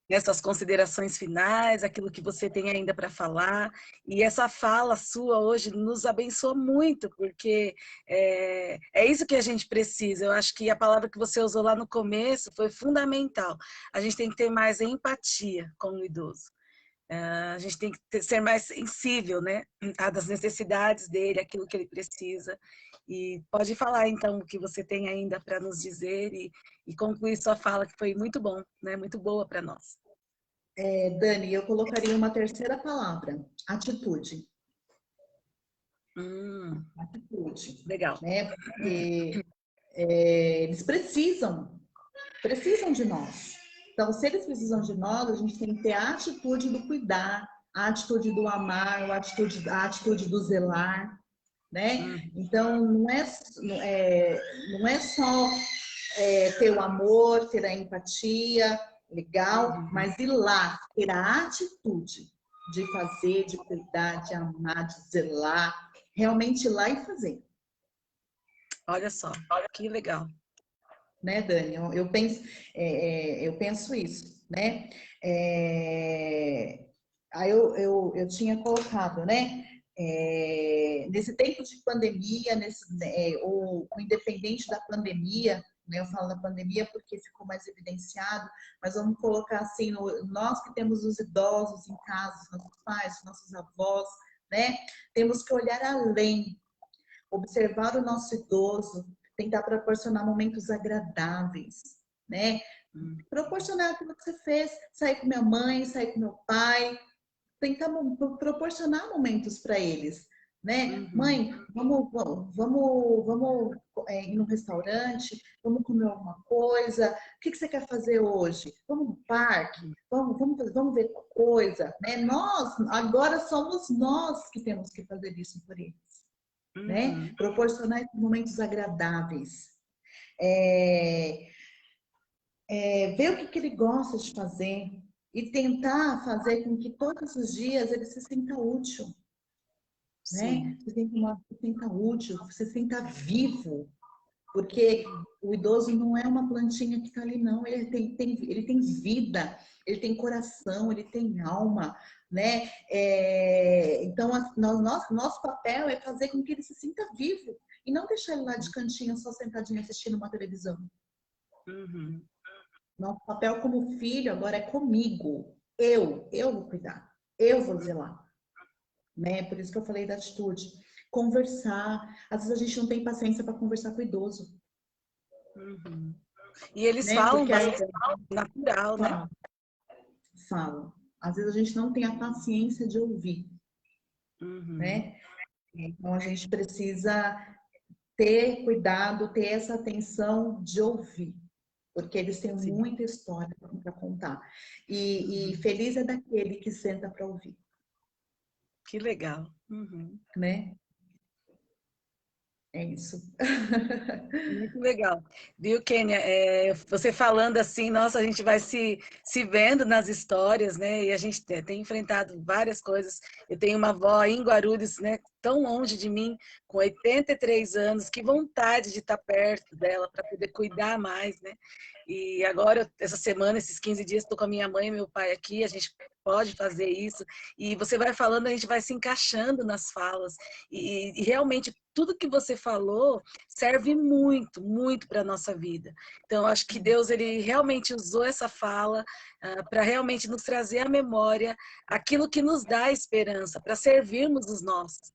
nessas considerações finais, aquilo que você tem ainda para falar. E essa fala sua hoje nos abençoa muito, porque é isso que a gente precisa. Eu acho que a palavra que você usou lá no começo foi fundamental. A gente tem que ter mais empatia com o idoso. A gente tem que ser mais sensível, né, às necessidades dele, aquilo que ele precisa. E pode falar, então, o que você tem ainda para nos dizer e concluir sua fala, que foi muito bom, né, muito boa para nós. Dani, eu colocaria uma terceira palavra, atitude. Atitude, Legal. né? Porque eles precisam de nós. Então, se eles precisam de nós, a gente tem que ter a atitude do cuidar, a atitude do amar, a atitude do zelar, né? Uhum, Então, não é só ter o amor, ter a empatia, legal, uhum. mas ir lá, ter a atitude de fazer, de cuidar, de amar, de zelar, realmente ir lá e fazer. Olha só, que legal. Né, Dani? Eu penso isso, né? É, aí eu tinha colocado, né? Nesse tempo de pandemia, ou independente da pandemia, né? Eu falo da pandemia porque ficou mais evidenciado, mas vamos colocar assim, nós que temos os idosos em casa, os nossos pais, os nossos avós, né? Temos que olhar além, observar o nosso idoso, tentar proporcionar momentos agradáveis, né? Hum, Proporcionar aquilo que você fez, sair com minha mãe, sair com meu pai, tentar proporcionar momentos para eles, né? Mãe, vamos ir no restaurante, vamos comer alguma coisa. O que você quer fazer hoje? Vamos no parque? Vamos ver coisa, né? Nós agora somos nós que temos que fazer isso por eles, né? Proporcionar esses momentos agradáveis. Ver o que ele gosta de fazer e tentar fazer com que todos os dias ele se sinta útil, né? Sim. Se sinta útil, se sinta vivo, porque o idoso não é uma plantinha que está ali, não. Ele tem vida, ele tem coração, ele tem alma, né? Então, nosso papel é fazer com que ele se sinta vivo e não deixar ele lá de cantinho, só sentadinho assistindo uma televisão. Uhum. Nosso papel como filho agora é comigo. Eu vou cuidar, eu vou zelar, né? Por isso que eu falei da atitude. Conversar. Às vezes a gente não tem paciência para conversar com o idoso, Uhum. E eles né? falam Porque aí bastante, natural, né? fala, fala. Às vezes a gente não tem a paciência de ouvir, Uhum. né? Então a gente precisa ter cuidado, ter essa atenção de ouvir, porque eles têm Sim. muita história para contar. E feliz é daquele que senta para ouvir, Que legal. Uhum. né? É isso. Muito legal. Viu, Kênia? Você falando assim, nossa, a gente vai se vendo nas histórias, né? E a gente tem enfrentado várias coisas. Eu tenho uma avó em Guarulhos, né? Tão longe de mim, com 83 anos, que vontade de estar perto dela para poder cuidar mais, né? E agora, essa semana, esses 15 dias, estou com a minha mãe e meu pai aqui, a gente pode fazer isso. E você vai falando, a gente vai se encaixando nas falas. E realmente, tudo que você falou serve muito, muito para a nossa vida. Então, acho que Deus ele realmente usou essa fala para realmente nos trazer à memória aquilo que nos dá esperança, para servirmos os nossos.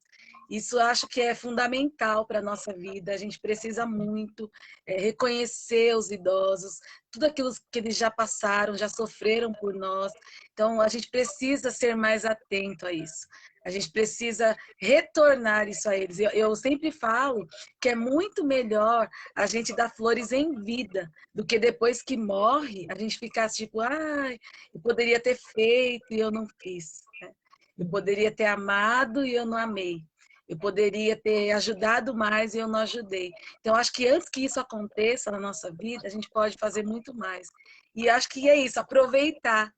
Isso acho que é fundamental para a nossa vida. A gente precisa muito reconhecer os idosos, tudo aquilo que eles já passaram, já sofreram por nós. Então, a gente precisa ser mais atento a isso. A gente precisa retornar isso a eles. Eu sempre falo que é muito melhor a gente dar flores em vida do que depois que morre, a gente ficar tipo, ai, eu poderia ter feito e eu não fiz. Né? Eu poderia ter amado e eu não amei. Eu poderia ter ajudado mais e eu não ajudei. Então, acho que antes que isso aconteça na nossa vida, a gente pode fazer muito mais. E acho que é isso, aproveitar.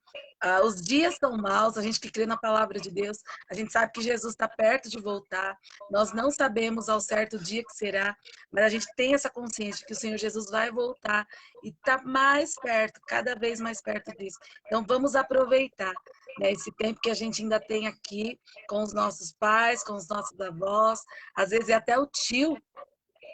Os dias são maus, a gente que crê na palavra de Deus, a gente sabe que Jesus está perto de voltar. Nós não sabemos ao certo o dia que será, mas a gente tem essa consciência de que o Senhor Jesus vai voltar e está mais perto, cada vez mais perto disso. Então, vamos aproveitar, né, esse tempo que a gente ainda tem aqui com os nossos pais, com os nossos avós, às vezes é até o tio,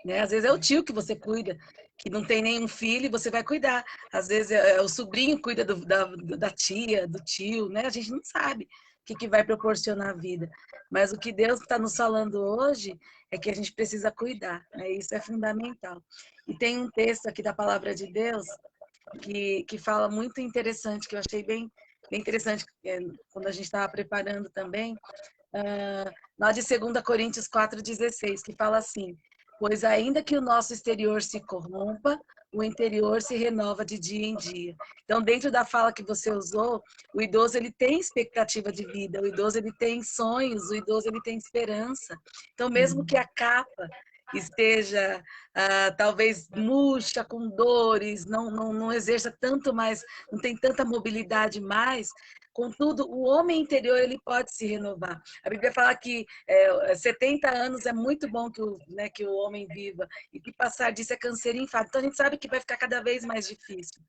né? Às vezes é o tio que você cuida, que não tem nenhum filho e você vai cuidar. Às vezes é o sobrinho cuida da tia, do tio, né? A gente não sabe o que vai proporcionar a vida. Mas o que Deus está nos falando hoje é que a gente precisa cuidar, né? Isso é fundamental. E tem um texto aqui da Palavra de Deus que fala muito interessante, que eu achei bem interessante quando a gente estava preparando também, lá de 2 Coríntios 4,16, que fala assim: pois ainda que o nosso exterior se corrompa, o interior se renova de dia em dia. Então, dentro da fala que você usou, o idoso ele tem expectativa de vida, o idoso ele tem sonhos, o idoso ele tem esperança. Então, mesmo que a capa esteja talvez murcha, com dores, não exerça tanto mais, não tem tanta mobilidade mais, contudo, o homem interior ele pode se renovar. A Bíblia fala que 70 anos é muito bom que o homem viva, e que passar disso é câncer e infarto. Então, a gente sabe que vai ficar cada vez mais difícil.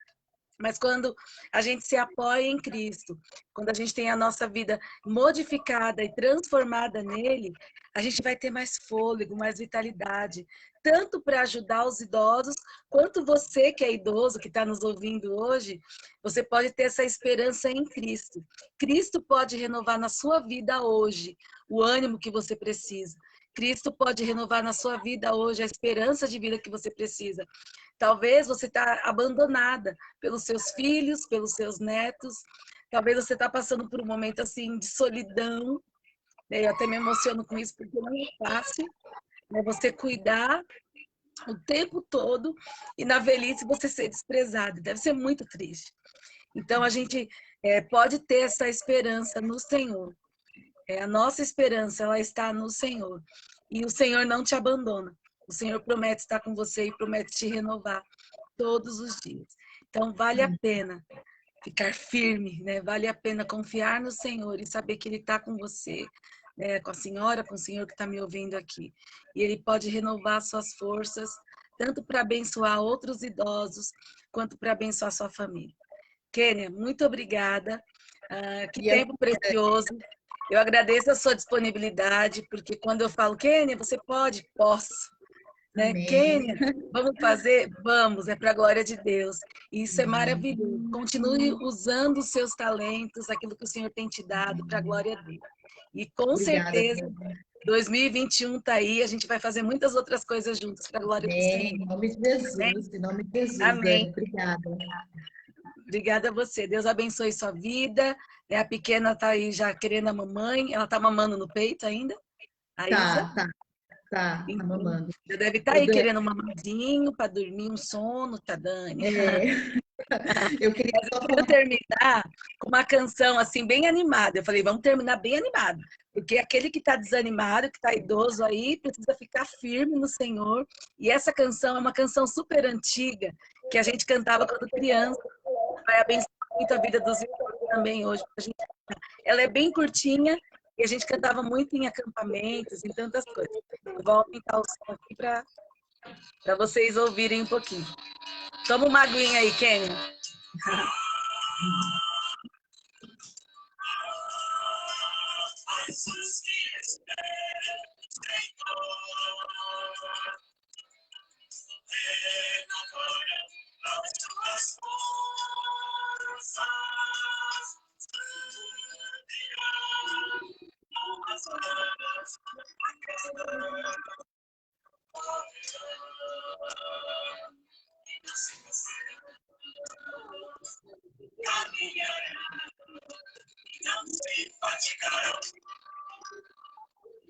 Mas quando a gente se apoia em Cristo, quando a gente tem a nossa vida modificada e transformada nele, a gente vai ter mais fôlego, mais vitalidade, tanto para ajudar os idosos, quanto você que é idoso, que está nos ouvindo hoje, você pode ter essa esperança em Cristo. Cristo pode renovar na sua vida hoje o ânimo que você precisa. Cristo pode renovar na sua vida hoje a esperança de vida que você precisa. Talvez você está abandonada pelos seus filhos, pelos seus netos. Talvez você está passando por um momento assim de solidão. né? Eu até me emociono com isso, porque não é fácil, né? Você cuidar o tempo todo e na velhice você ser desprezado. Deve ser muito triste. Então, a gente pode ter essa esperança no Senhor. A nossa esperança, ela está no Senhor. E o Senhor não te abandona. O Senhor promete estar com você e promete te renovar todos os dias. Então, vale a pena ficar firme, né? Vale a pena confiar no Senhor e saber que Ele está com você, né? Com a senhora, com o senhor que está me ouvindo aqui. E Ele pode renovar suas forças, tanto para abençoar outros idosos, quanto para abençoar sua família. Kênia, muito obrigada. Que E eu, tempo precioso. Eu agradeço a sua disponibilidade, porque quando eu falo, Kênia, você pode? Posso. Né? amém. Kênia, vamos fazer? Vamos, é para a glória de Deus. E isso é maravilhoso. Continue usando os seus talentos, aquilo que o Senhor tem te dado, para a glória dele. E com Obrigada. certeza, 2021 está aí, a gente vai fazer muitas outras coisas juntos, para a glória do Amém. Senhor. Em nome de Amém? Jesus, em nome de Jesus, Amém. Dani. Obrigada. Obrigada a você. Deus abençoe sua vida. A pequena está aí já querendo a mamãe. Ela está mamando no peito ainda? A Isa? Tá Então, mamando. já deve estar Ô, aí Dani, querendo um mamadinho para dormir, um sono, tá, Dani? eu queria Mas só eu quero falar. terminar com uma canção assim bem animada. Eu falei, vamos terminar bem animado, porque aquele que está desanimado, que está idoso aí, precisa ficar firme no Senhor. E essa canção é uma canção super antiga que a gente cantava quando criança. Vai abençoar muito a vida dos idosos também hoje. Ela é bem curtinha e a gente cantava muito em acampamentos, em tantas coisas. Eu vou aumentar o som aqui para vocês ouvirem um pouquinho. Toma uma aguinha aí, Kenny.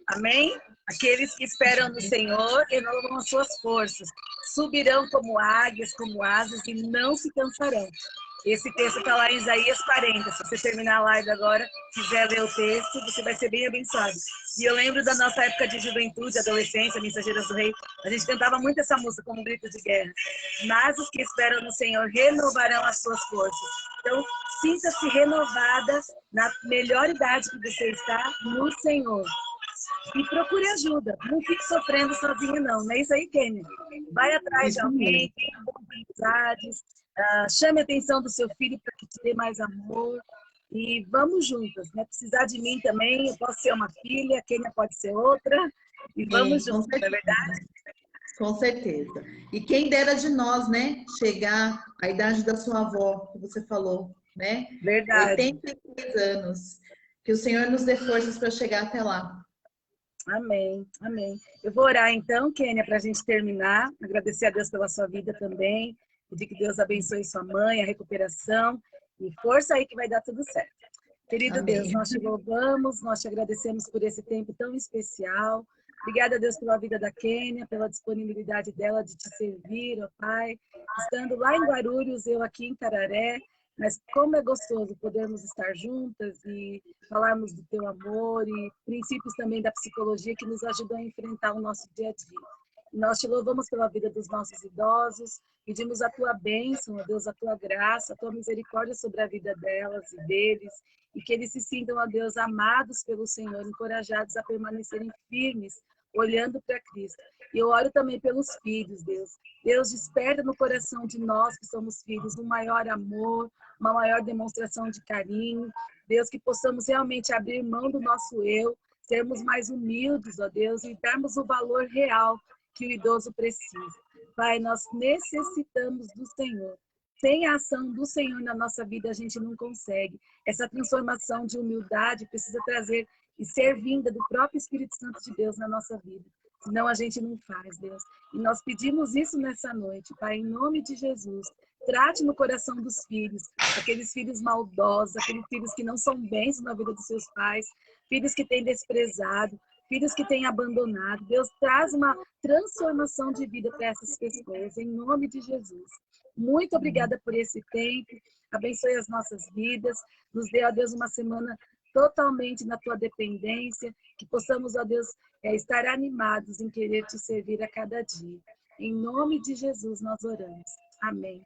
Amém? Aqueles que esperam no Senhor renovam as suas forças, subirão como águias, como asas e não se cansarão. Esse texto está lá em Isaías 40. Se você terminar a live agora, quiser ler o texto, você vai ser bem abençoado. E eu lembro da nossa época de juventude, adolescência, Mensageiras do Rei. A gente cantava muito essa música como um grito de guerra. Mas os que esperam no Senhor renovarão as suas forças. Então, sinta-se renovada na melhor idade que você está no Senhor. E procure ajuda. Não fique sofrendo sozinha, não. Não é isso aí, Kênia. Vai atrás de Isso mesmo. alguém, tenha boas amizades, chame a atenção do seu filho para que te dê mais amor. E vamos juntas, né? Precisar de mim também, eu posso ser uma filha, a Kênia pode ser outra. E vamos Sim, com juntos, não é verdade? certeza. Com certeza. E quem dera de nós, né? Chegar à idade da sua avó, que você falou, né? Verdade. 83 anos. Que o Senhor nos dê forças para chegar até lá. Amém, amém. Eu vou orar então, Kênia, para a gente terminar. Agradecer a Deus pela sua vida também. Pedir que Deus abençoe sua mãe, a recuperação. E força aí que vai dar tudo certo. Querido Deus, Amém. nós te louvamos, nós te agradecemos por esse tempo tão especial. Obrigada, Deus, pela vida da Kênia, pela disponibilidade dela de te servir, ó Pai. Estando lá em Guarulhos, eu aqui em Tararé, mas como é gostoso podermos estar juntas e falarmos do teu amor e princípios também da psicologia que nos ajudam a enfrentar o nosso dia a dia. Nós te louvamos pela vida dos nossos idosos, pedimos a tua bênção, ó Deus, a tua graça, a tua misericórdia sobre a vida delas e deles, e que eles se sintam, ó Deus, amados pelo Senhor, encorajados a permanecerem firmes, olhando para Cristo. E eu oro também pelos filhos, Deus. Deus, desperta no coração de nós que somos filhos um maior amor, uma maior demonstração de carinho. Deus, que possamos realmente abrir mão do nosso eu, sermos mais humildes, ó Deus, e darmos o valor real que o idoso precisa. Pai, nós necessitamos do Senhor. Sem a ação do Senhor na nossa vida, a gente não consegue. Essa transformação de humildade precisa trazer e ser vinda do próprio Espírito Santo de Deus na nossa vida. Senão a gente não faz, Deus. E nós pedimos isso nessa noite, Pai, em nome de Jesus. Trate no coração dos filhos, aqueles filhos maldosos, aqueles filhos que não são bênçãos na vida dos seus pais. filhos que têm desprezado, filhos que têm abandonado. Deus, traz uma transformação de vida para essas pessoas, em nome de Jesus. Muito obrigada por esse tempo, abençoe as nossas vidas, nos dê, ó Deus, uma semana totalmente na tua dependência, que possamos, ó Deus, estar animados em querer te servir a cada dia. Em nome de Jesus nós oramos. Amém.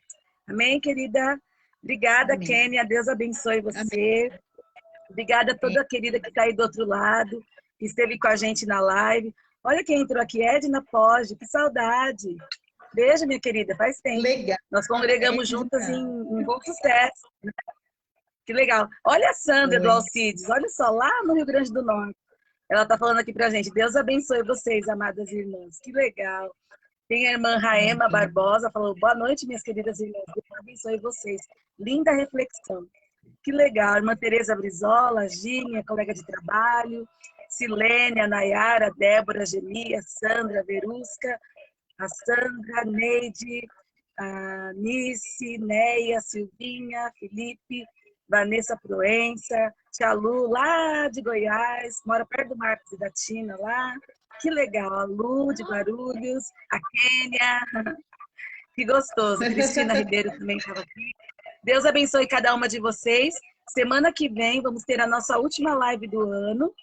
Amém, querida? Obrigada, Amém. Kênia. Deus abençoe você. Amém. Obrigada a toda a querida que está aí do outro lado, que esteve com a gente na live. Olha quem entrou aqui, Edna Poggi. Que saudade. Beijo, minha querida. Faz tempo. Legal. Nós congregamos juntas em Bom Sucesso. Que legal. Olha a Sandra do Alcides. Olha só, lá no Rio Grande do Norte. Ela está falando aqui para a gente. Deus abençoe vocês, amadas irmãs. Que legal. Tem a irmã Raema Barbosa, falou, boa noite, minhas queridas irmãs. Deus abençoe vocês. Linda reflexão. Que legal. Irmã Tereza Brizola, Gi, minha colega de trabalho, Silênia, Nayara, Débora, Genia, Sandra, Verusca, a Sandra, Neide, a Nice, Neia, Silvinha, Felipe, Vanessa Proença, Tia Lu, lá de Goiás, mora perto do Marcos e da Tina, lá. Que legal. A Lu, de Guarulhos, a Kênia. Que gostoso. Cristina Ribeiro também estava aqui. Deus abençoe cada uma de vocês. Semana que vem vamos ter a nossa última live do ano.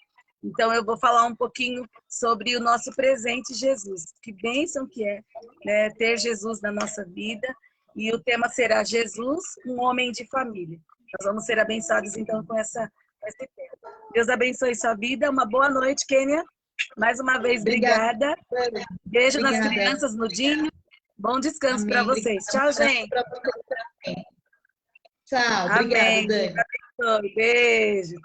Então eu vou falar um pouquinho sobre o nosso presente Jesus. Que bênção que é, né, ter Jesus na nossa vida. E o tema será Jesus, um homem de família. Nós vamos ser abençoados então com esse tema. Deus abençoe sua vida. Uma boa noite, Kênia. Mais uma vez, obrigada. Beijo nas crianças, no Dinho. Bom descanso para vocês. Tchau, gente. Tchau, obrigada, Dani. Beijo.